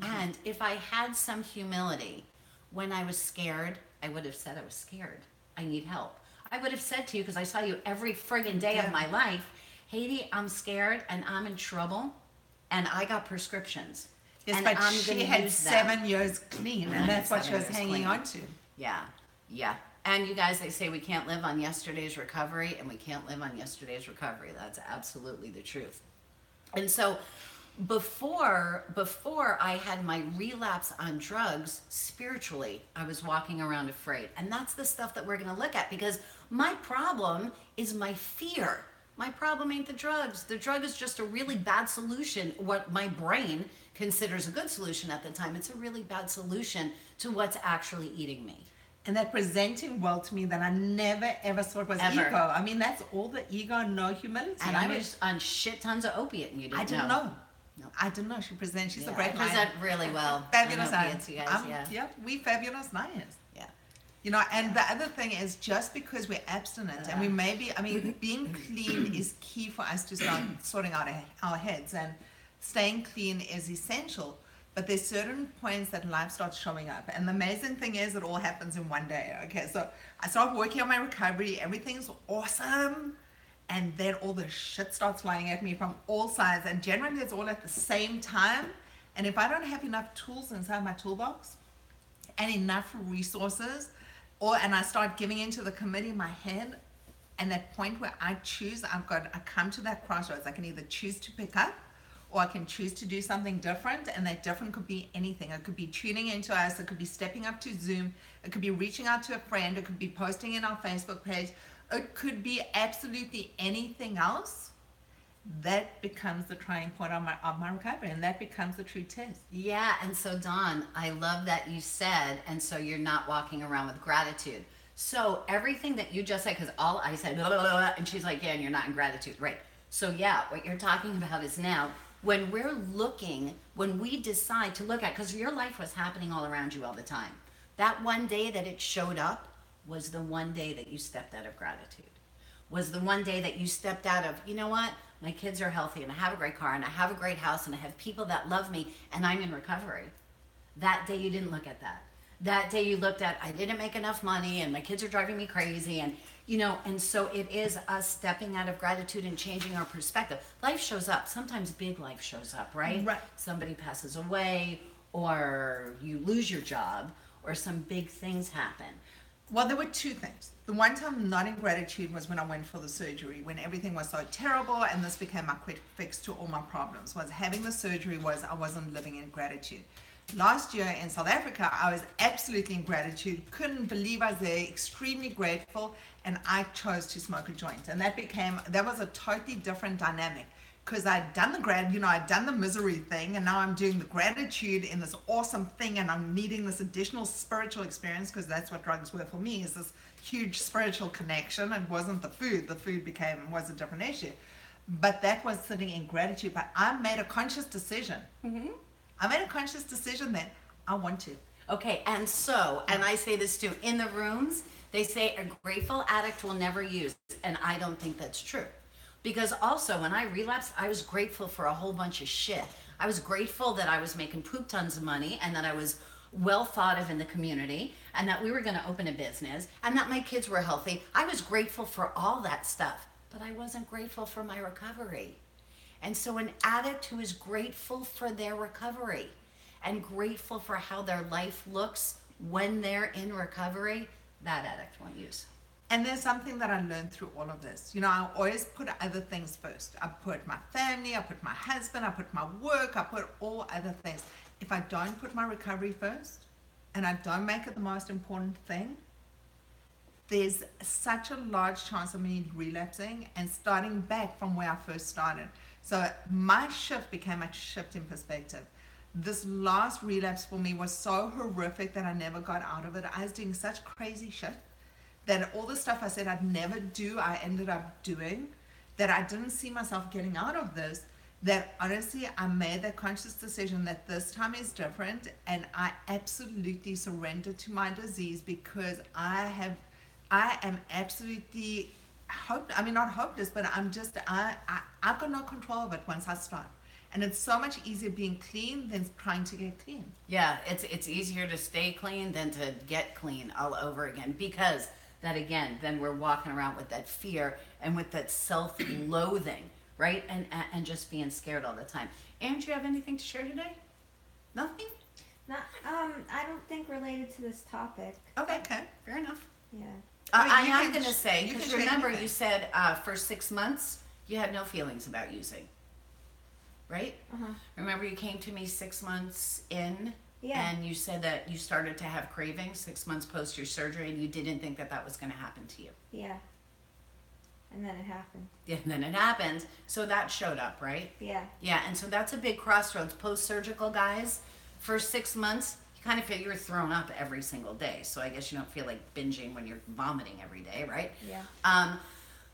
And if I had some humility when I was scared, I would have said I was scared. I need help. I would have said to you, because I saw you every friggin' day of my life, Haiti, I'm scared and I'm in trouble and I got prescriptions. Yes, and but I'm she gonna had use them. 7 years clean, and that's what she was hanging on to. Yeah, yeah. And you guys, they say we can't live on yesterday's recovery, and we can't live on yesterday's recovery. That's absolutely the truth. And so before I had my relapse on drugs, spiritually, I was walking around afraid. And that's the stuff that we're going to look at, because my problem is my fear. My problem ain't the drugs. The drug is just a really bad solution. What my brain considers a good solution at the time, it's a really bad solution to what's actually eating me. And that presenting well to me that I never ever thought was Ever. ego. I mean, that's all the ego, no humility. And I was on shit tons of opiate, and you didn't I didn't know. know. No. I didn't know. She presents. She's a Yeah, great I liar. present really well. Fabulous on liar. opiates, you guys. Yeah. We fabulous liars. Yeah. You know, and the other thing is, just because we're abstinent and we may be, I mean, being clean is key for us to start sorting out our heads, and staying clean is essential. But there's certain points that life starts showing up. And the amazing thing is, it all happens in one day. Okay, so I start working on my recovery. Everything's awesome. And then all the shit starts flying at me from all sides. And generally, it's all at the same time. And if I don't have enough tools inside my toolbox and enough resources, and I start giving into the committee in my head, and that point where I come to that crossroads. I can either choose to pick up, or I can choose to do something different, and that different could be anything. It could be tuning into us, it could be stepping up to Zoom, it could be reaching out to a friend, it could be posting in our Facebook page, it could be absolutely anything else. That becomes the trying point of my recovery, and that becomes the true test. Yeah, and so Dawn, I love that you said, and so you're not walking around with gratitude. So everything that you just said, because all I said, blah, blah, blah, blah, and she's like, yeah, and you're not in gratitude, right? So yeah, what you're talking about is now, when we decide to look at, because your life was happening all around you all the time. That one day that it showed up was the one day that you stepped out of gratitude. Was the one day that you stepped out of, you know what? My kids are healthy and I have a great car and I have a great house and I have people that love me and I'm in recovery. That day you didn't look at that. That day you looked at, I didn't make enough money and my kids are driving me crazy. And, and so it is us stepping out of gratitude and changing our perspective. Life shows up. Sometimes big life shows up, right? Right. Somebody passes away or you lose your job or some big things happen. Well, there were two things. The one time not in gratitude was when I went for the surgery, when everything was so terrible and this became my quick fix to all my problems. Was having the surgery was I wasn't living in gratitude. Last year in South Africa, I was absolutely in gratitude, couldn't believe I was there, extremely grateful, and I chose to smoke a joint. And that was a totally different dynamic. Because I'd done I'd done the misery thing, and now I'm doing the gratitude in this awesome thing, and I'm needing this additional spiritual experience, because that's what drugs were for me, is this huge spiritual connection. It wasn't the food. The food was a different issue. But that was sitting in gratitude. But I made a conscious decision. Mm-hmm. I made a conscious decision that I want to. Okay, and I say this too, in the rooms, they say a grateful addict will never use, and I don't think that's true. Because also, when I relapsed, I was grateful for a whole bunch of shit. I was grateful that I was making poop tons of money and that I was well thought of in the community and that we were going to open a business and that my kids were healthy. I was grateful for all that stuff, but I wasn't grateful for my recovery. And so an addict who is grateful for their recovery and grateful for how their life looks when they're in recovery, that addict won't use. And there's something that I learned through all of this. I always put other things first. I put my family, I put my husband, I put my work, I put all other things. If I don't put my recovery first and I don't make it the most important thing, there's such a large chance of me relapsing and starting back from where I first started. So my shift became a shift in perspective. This last relapse for me was so horrific that I never got out of it. I was doing such crazy shit that all the stuff I said I'd never do, I ended up doing, that I didn't see myself getting out of this, that honestly I made that conscious decision that this time is different, and I absolutely surrendered to my disease because I am absolutely not hopeless, but I've got no control of it once I start. And it's so much easier being clean than trying to get clean. Yeah, it's easier to stay clean than to get clean all over again, because that again, then we're walking around with that fear and with that self-loathing, right? And just being scared all the time. Ange, you have anything to share today? Nothing? Not, I don't think related to this topic. Okay, fair enough. Yeah. I'm going to say, you because can share remember anything. you said for 6 months, you had no feelings about using, right? Uh-huh. Remember you came to me 6 months in, Yeah. and you said that you started to have cravings 6 months post your surgery, and you didn't think that was going to happen to you. Yeah. And then it happened. Yeah, and then it happened, so that showed up, right? Yeah. Yeah, and so that's a big crossroads. Post-surgical guys, for 6 months, you kind of feel you're thrown up every single day. So I guess you don't feel like binging when you're vomiting every day, right? Yeah.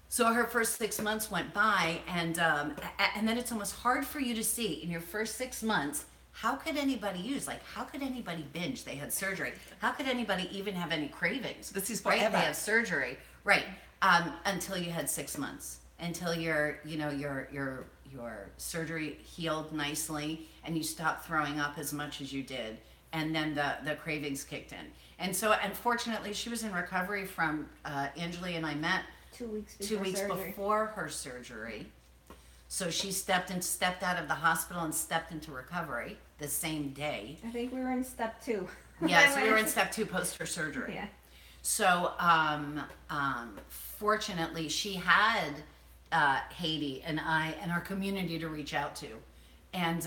So her first 6 months went by, and then it's almost hard for you to see in your first 6 months, how could anybody use? Like, how could anybody binge? They had surgery. How could anybody even have any cravings? This is right. forever. They had surgery, right? Until you had 6 months, until your surgery healed nicely, and you stopped throwing up as much as you did, and then the cravings kicked in. And so, unfortunately, she was in recovery from Anjali and I met 2 weeks before 2 weeks surgery. before her surgery. So she stepped out of the hospital and stepped into recovery the same day. I think we were in step 2. Yeah, so we were in step 2 post her surgery. Yeah. So fortunately, she had Haiti and I and our community to reach out to, and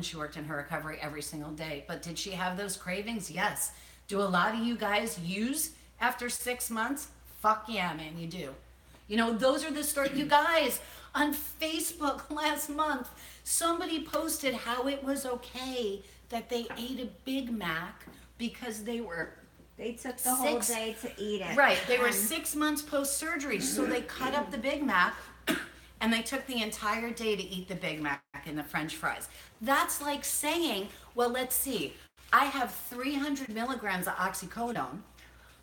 she worked in her recovery every single day. But did she have those cravings? Yes. Do a lot of you guys use after 6 months? Fuck yeah, man, you do. Those are the stories. You guys, on Facebook last month, somebody posted how it was okay that they ate a Big Mac because they took the whole 6 day to eat it. Right, they were 6 months post-surgery, so they cut up the Big Mac and they took the entire day to eat the Big Mac and the French fries. That's like saying, well, let's see, I have 300 milligrams of oxycodone,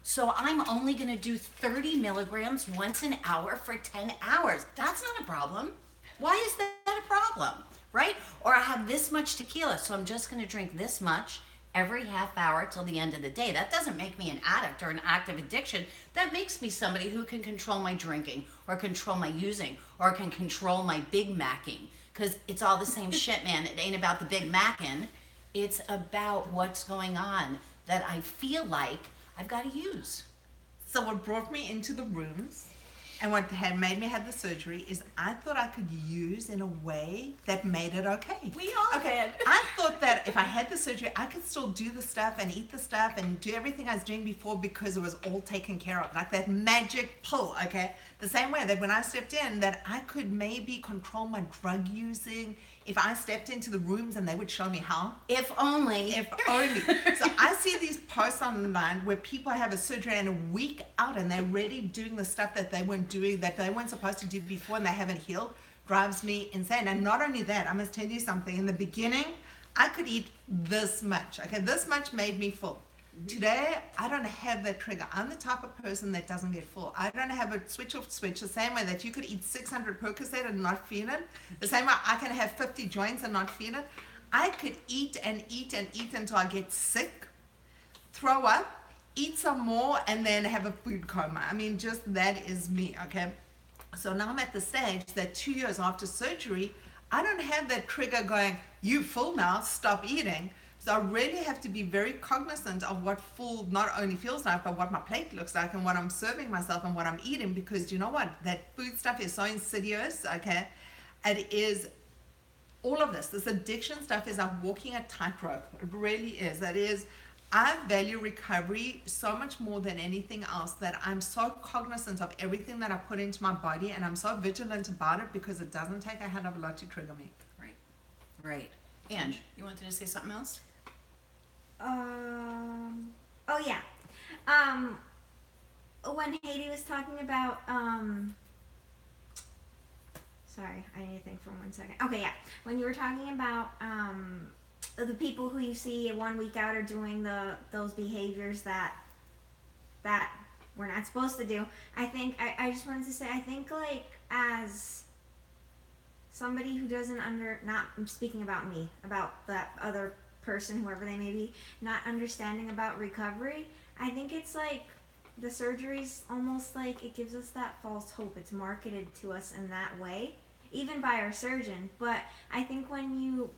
So I'm only going to do 30 milligrams once an hour for 10 hours. That's not a problem. Why is that a problem? Right? Or I have this much tequila, so I'm just going to drink this much every half hour till the end of the day. That doesn't make me an addict or an active addiction. That makes me somebody who can control my drinking or control my using or can control my Big Macking. Because it's all the same shit, man. It ain't about the Big Mackin'. It's about what's going on that I feel like I've got to use. So what brought me into the rooms and what had made me have the surgery is I thought I could use in a way that made it okay. We all Okay, did. I thought that if I had the surgery, I could still do the stuff and eat the stuff and do everything I was doing before because it was all taken care of. Like that magic pill, okay? The same way that when I stepped in, that I could maybe control my drug using if I stepped into the rooms and they would show me how. If only. If only. So I see these posts online where people have a surgery and a week out and they're already doing the stuff that they weren't doing, that they weren't supposed to do before and they haven't healed. Drives me insane. And not only that, I must tell you something. In the beginning, I could eat this much. Okay, this much made me full. Today, I don't have that trigger. I'm the type of person that doesn't get full. I don't have a switch off switch. The same way that you could eat 600 Percocet and not feel it. The same way I can have 50 joints and not feel it. I could eat and eat and eat until I get sick, throw up, eat some more, and then have a food coma. I mean, just that is me, okay? So now I'm at the stage that 2 years after surgery, I don't have that trigger going, you full now, stop eating. So I really have to be very cognizant of what full not only feels like, but what my plate looks like and what I'm serving myself and what I'm eating, because you know what? That food stuff is so insidious, okay? It is all of this addiction stuff is like walking a tightrope. It really is. That is, I value recovery so much more than anything else, that I'm so cognizant of everything that I put into my body, and I'm so vigilant about it because it doesn't take a hell of a lot to trigger me. Right. Right. Ange, you wanted to say something else? Oh yeah. When Haiti was talking about, sorry, I need to think for 1 second. Okay, yeah. When you were talking about, the people who you see 1 week out are doing those behaviors that we're not supposed to do. I think, I just wanted to say, I think like as somebody who doesn't not I'm speaking about me, about that other person, whoever they may be, not understanding about recovery, I think it's like the surgery's almost like it gives us that false hope. It's marketed to us in that way, even by our surgeon. But I think when you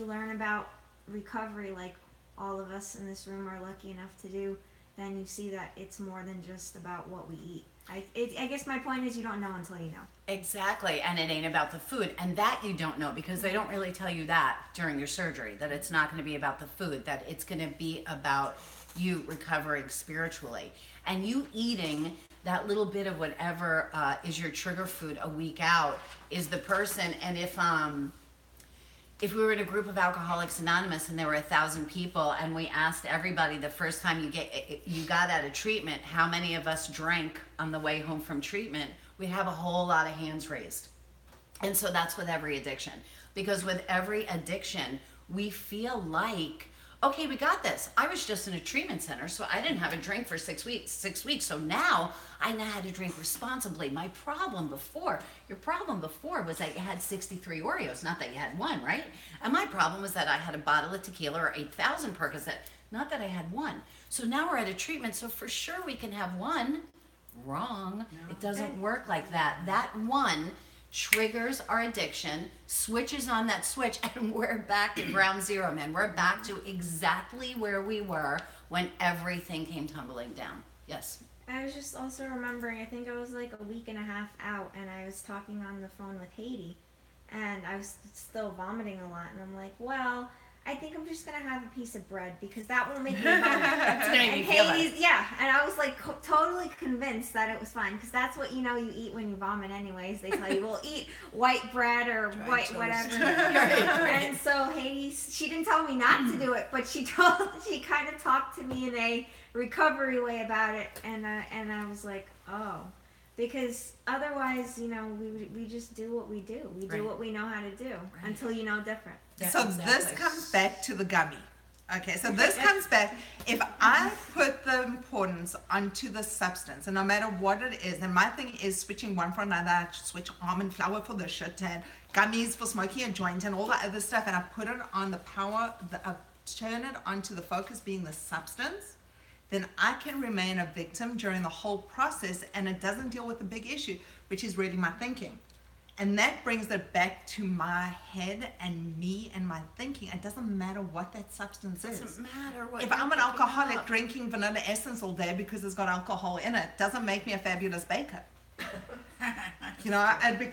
learn about recovery, like all of us in this room are lucky enough to do, then you see that it's more than just about what we eat. I guess my point is you don't know until you know. Exactly, and it ain't about the food, and that you don't know because they don't really tell you that during your surgery, that it's not going to be about the food, that it's going to be about you recovering spiritually and you eating that little bit of whatever is your trigger food a week out is the person. And if we were in a group of Alcoholics Anonymous and there were 1,000 people and we asked everybody the first time you got out of treatment, how many of us drank on the way home from treatment, we'd have a whole lot of hands raised. And so that's with every addiction. Because with every addiction, we feel like, okay, we got this. I was just in a treatment center, so I didn't have a drink for 6 weeks. So now I know how to drink responsibly. Your problem before was that you had 63 Oreos, not that you had one, right? And my problem was that I had a bottle of tequila or 8,000 Percocet, not that I had one. So now we're at a treatment, so for sure we can have one. Wrong. No. It doesn't work like that. That one triggers our addiction, switches on that switch, and we're back to ground zero, man. We're back to exactly where we were when everything came tumbling down. Yes. I was just also remembering, I think I was like a week and a half out, and I was talking on the phone with Haiti, and I was still vomiting a lot, and I'm like, well, I think I'm just gonna have a piece of bread because that will make me vomit. It's gonna make me feel better. Yeah, and I was like totally convinced that it was fine because that's what you eat when you vomit anyways. They tell you, well, eat white bread or white toast. Whatever. And so Haiti, she didn't tell me not to do it, but she kind of talked to me in a recovery way about it, and I was like, oh. Because otherwise, we just do what we do. We do what we know how to do until you know different. Yeah, so exactly. This comes back to the gummy, Okay, so this comes back. If I put the importance onto the substance, and no matter what it is, and my thing is switching one for another, I switch almond flour for this shit, and gummies for smoking a joint, and all the other stuff, and I put it on the power, I turn it onto the focus being the substance, then I can remain a victim during the whole process, and it doesn't deal with the big issue, which is really my thinking. And that brings it back to my head and me and my thinking. It doesn't matter what that substance is. It doesn't matter what. If you're I'm an picking alcoholic up. drinking vanilla essence all day because it's got alcohol in it, doesn't make me a fabulous baker. You know, it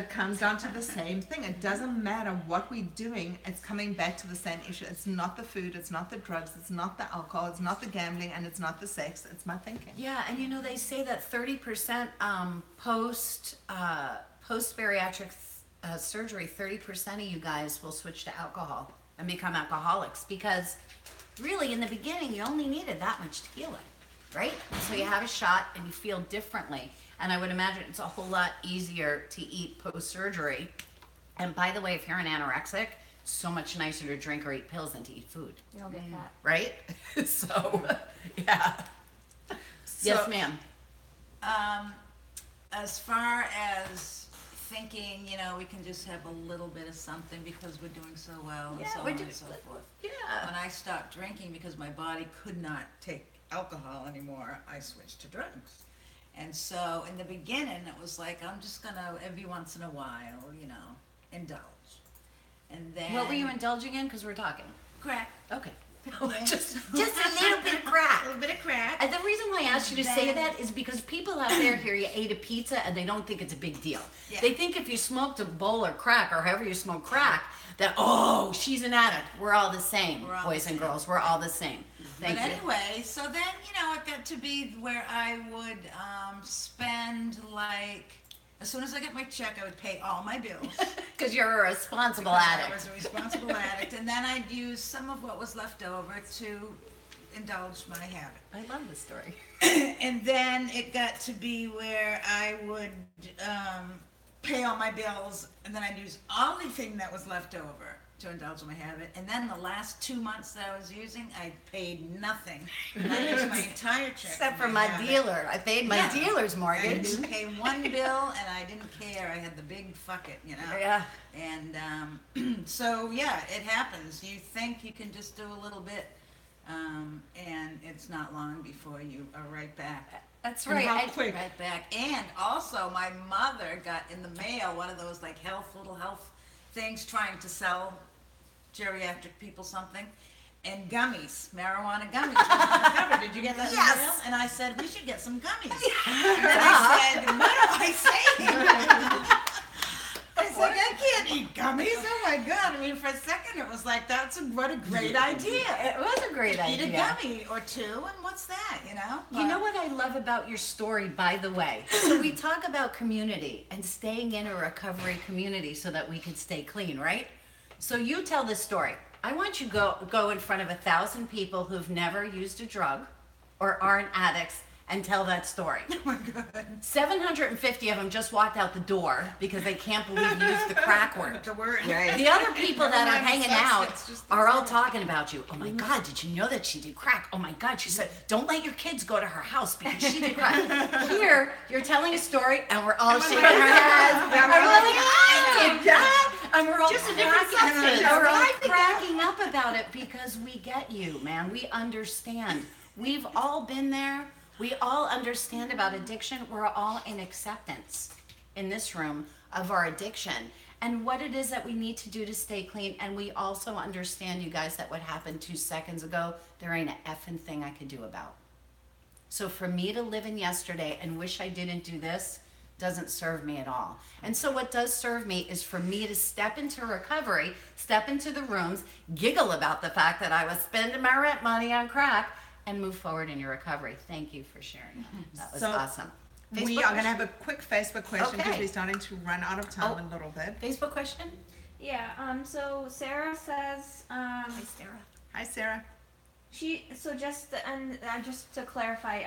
comes down to the same thing. It doesn't matter what we're doing, it's coming back to the same issue. It's not the food, it's not the drugs, it's not the alcohol, it's not the gambling, and it's not the sex, it's my thinking. Yeah, and you know they say that 30% post bariatric surgery, 30% of you guys will switch to alcohol and become alcoholics because really in the beginning you only needed that much tequila, right? So you have a shot and you feel differently. And I would imagine it's a whole lot easier to eat post surgery. And by the way, if you're an anorexic, it's so much nicer to drink or eat pills than to eat food, You'll get that. right? So, yeah. Yes, ma'am. As far as thinking, you know, we can just have a little bit of something because we're doing so well and Yeah, so we're on and just- so forth. Yeah. When I stopped drinking because my body could not take alcohol anymore, I switched to drugs. And so in the beginning, it was like, I'm just gonna, every once in a while, you know, indulge. And then. What were you indulging in? Because we're talking. Crack. Okay. just a little bit of crack. A little bit of crack. And the reason why I asked you to say that is because people out there hear you ate a pizza and they don't think it's a big deal. Yeah. They think if you smoked a bowl of crack or however you smoke crack, that, oh, she's an addict. We're all the same, We're all boys the and same. girls. We're all the same. Thank But you. anyway, so then, you know, it got to be where I would spend like, as soon as I got my check, I would pay all my bills. Because you're a responsible Because I addict. was a responsible addict, and then I'd use some of what was left over to indulge my habit. I love this story. And then it got to be where I would pay all my bills, and then I'd use everything that was left over to indulge my habit. And then the last 2 months that I was using, I paid nothing. And I used my entire check. Except for my my habit. dealer. I paid my Yeah. dealer's I mortgage. didn't pay one bill, and I didn't care. I had the big fuck it, you know. Yeah. And so yeah, it happens. You think you can just do a little bit, and it's not long before you are right back. That's And right. how I- quick? Right back. And also, my mother got in the mail one of those like little health things trying to sell geriatric people something. And gummies, marijuana gummies. was on the cover. Did you get that in the Yes. mail? And I said, we should get some gummies. And then I said, what am I saying? I said, I can't eat gummies. Oh my God. I mean, for a second, it was like, what a great idea. It was a great Eat a idea. gummy or two, and what's that, you know? You know what I love about your story, by the way? So we talk about community and staying in a recovery community so that we could stay clean, right? So you tell this story. I want you to go in front of 1,000 people who've never used a drug or aren't addicts and tell that story. Oh my God. 750 of them just walked out the door because they can't believe you used the crack word. The word. The other people that are Never mind the hanging sex, out it's just the are all word. talking about you. Oh my God, did you know that she did crack? Oh my God, she said, don't let your kids go to her house because she did crack. Here, you're telling a story and we're all shaking our heads. And we're like, oh, yeah. And we're all Just a different cracking, substance. and we're all cracking up about it because we get you, man. We understand. We've all been there. We all understand about addiction. We're all in acceptance in this room of our addiction and what it is that we need to do to stay clean. And we also understand, you guys, that what happened 2 seconds ago, there ain't a effing thing I could do about. So for me to live in yesterday and wish I didn't do this doesn't serve me at all. And so what does serve me is for me to step into recovery, step into the rooms, giggle about the fact that I was spending my rent money on crack, and move forward in your recovery. Thank you for sharing that. That was So, awesome. We Facebook are going to have a quick Facebook question because Okay. we're starting to run out of time Oh. a little bit. Facebook question? Yeah, so Sarah says, Hi, Sarah. Hi, Sarah. Just to clarify,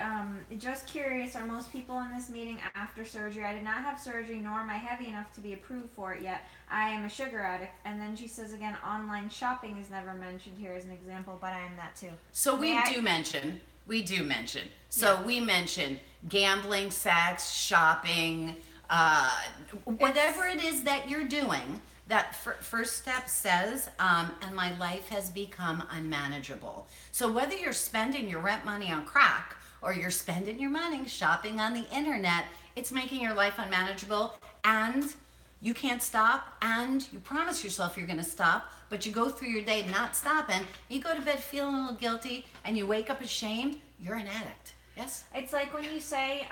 just curious, are most people in this meeting after surgery? I did not have surgery, nor am I heavy enough to be approved for it yet. I am a sugar addict. And then she says again, online shopping is never mentioned here as an example, but I am that too. So we do mention. So we mention gambling, sex, shopping, whatever it is that you're doing. That first step says, and my life has become unmanageable. So whether you're spending your rent money on crack or you're spending your money shopping on the internet, it's making your life unmanageable, and you can't stop, and you promise yourself you're going to stop, but you go through your day not stopping, you go to bed feeling a little guilty, and you wake up ashamed. You're an addict. Yes? It's like when you say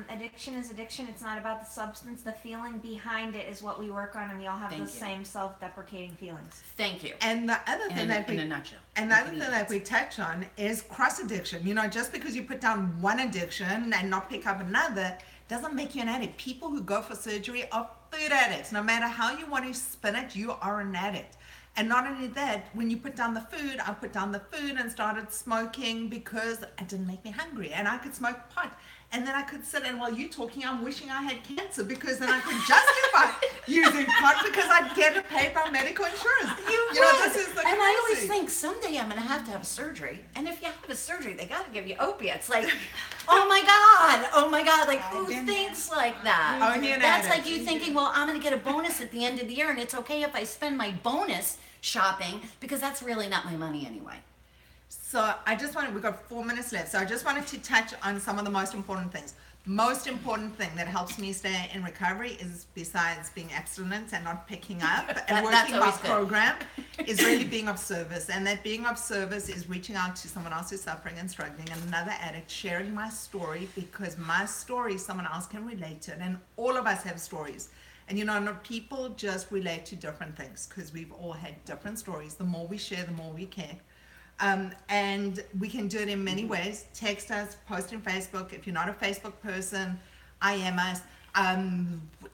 addiction is addiction, it's not about the substance. The feeling behind it is what we work on, and we all have the same self-deprecating feelings. Thank you. And the other thing in a nutshell. And the other thing that we touch on is cross addiction. You know, just because you put down one addiction and not pick up another doesn't make you an addict. People who go for surgery are food addicts. No matter how you want to spin it, you are an addict. And not only that, when you put down the food, I put down the food and started smoking because it didn't make me hungry. And I could smoke pot. And then I could sit and while you're talking, I'm wishing I had cancer because then I could justify using pot because I'd get it paid by medical insurance. You know, this is the and I always think someday I'm going to have surgery. And if you have a surgery, they got to give you opiates. Like, oh my God. Like, who thinks like that? That's like you thinking, well, I'm going to get a bonus at the end of the year, and it's okay if I spend my bonus shopping because that's really not my money anyway. So we've got 4 minutes left. So I just wanted to touch on some of the most important things. Most important thing that helps me stay in recovery is, besides being abstinent and not picking up and working my program, is really being of service. And that being of service is reaching out to someone else who's suffering and struggling, and another addict, sharing my story, because my story, someone else can relate to it. And all of us have stories. And you know, people just relate to different things because we've all had different stories. The more we share, the more we care. And we can do it in many ways. Text us, post in Facebook. If you're not a Facebook person, IM us,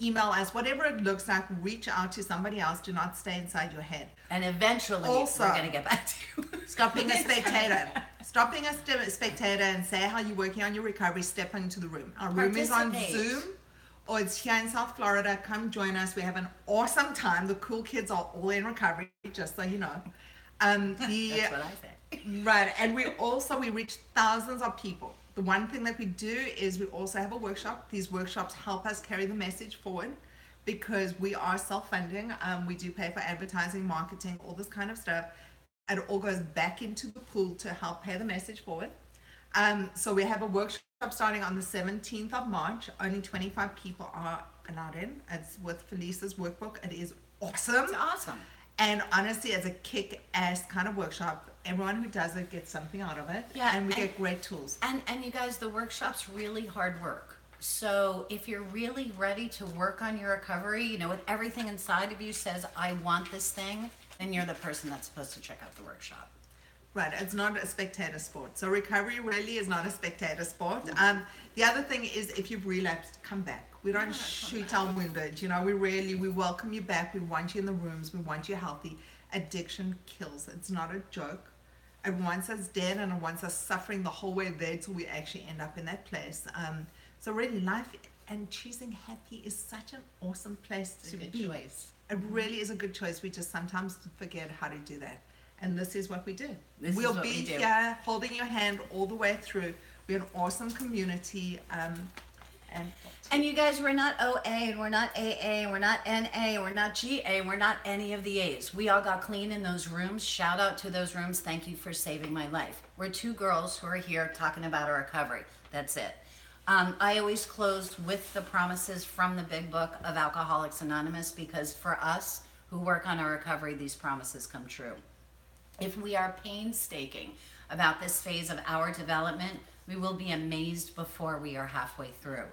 email us, whatever it looks like, reach out to somebody else. Do not stay inside your head. And eventually, also, we're going to get back to you. Stop being a spectator. Stop being a spectator and say how you're working on your recovery. Step into the room. Our room is on Zoom, or it's here in South Florida. Come join us. We have an awesome time. The cool kids are all in recovery, just so you know. That's what I say. Right, and we reach thousands of people. The one thing that we do is we also have a workshop. These workshops help us carry the message forward because we are self-funding. We do pay for advertising, marketing, all this kind of stuff. It all goes back into the pool to help pay the message forward. So we have a workshop starting on the 17th of March. Only 25 people are allowed in. It's with Felice's workbook. It is awesome. It's awesome. And honestly, as a kick-ass kind of workshop, everyone who does it gets something out of it. Yeah, and we get great tools. And you guys, the workshop's really hard work. So if you're really ready to work on your recovery, you know, with everything inside of you says, I want this thing, then you're the person that's supposed to check out the workshop. Right, it's not a spectator sport. So recovery really is not a spectator sport. The other thing is if you've relapsed, come back. We don't shoot our wounded. You know, we welcome you back. We want you in the rooms. We want you healthy. Addiction kills. It's not a joke. It wants us dead and it wants us suffering the whole way there till we actually end up in that place. So really, life and choosing happy is such an awesome place to be. Choice. It really is a good choice. We just sometimes forget how to do that. And this is what we do. We'll be here holding your hand all the way through. We're an awesome community. And you guys, we're not OA, and we're not AA, we're not NA, we're not GA, we're not any of the A's. We all got clean in those rooms. Shout out to those rooms. Thank you for saving my life. We're two girls who are here talking about our recovery. That's it. I always close with the promises from the big book of Alcoholics Anonymous, because for us who work on our recovery, these promises come true. If we are painstaking about this phase of our development, we will be amazed before we are halfway through.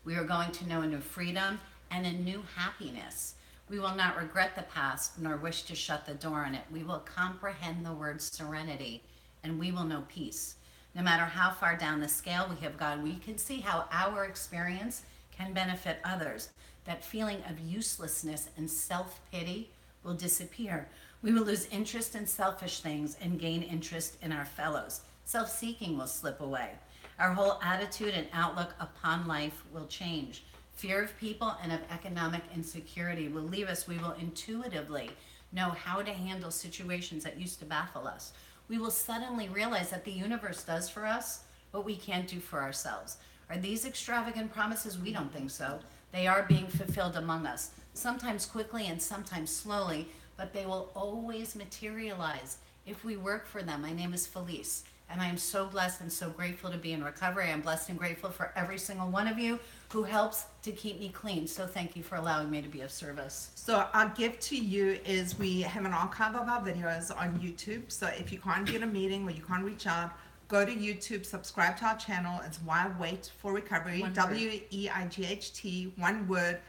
We are going to know a new freedom and a new happiness. We will not regret the past nor wish to shut the door on it. We will comprehend the word serenity, and we will know peace. No matter how far down the scale we have gone, we can see how our experience can benefit others. That feeling of uselessness and self-pity will disappear. We will lose interest in selfish things and gain interest in our fellows. Self-seeking will slip away. Our whole attitude and outlook upon life will change. Fear of people and of economic insecurity will leave us. We will intuitively know how to handle situations that used to baffle us. We will suddenly realize that the universe does for us what we can't do for ourselves. Are these extravagant promises? We don't think so. They are being fulfilled among us, sometimes quickly and sometimes slowly, but they will always materialize if we work for them. My name is Felice, and I am so blessed and so grateful to be in recovery. I'm blessed and grateful for every single one of you who helps to keep me clean. So thank you for allowing me to be of service. So our gift to you is we have an archive of our videos on YouTube. So if you can't get a meeting or you can't reach out, go to YouTube, subscribe to our channel. It's Why Wait for Recovery, One word. WEIGHT, one word.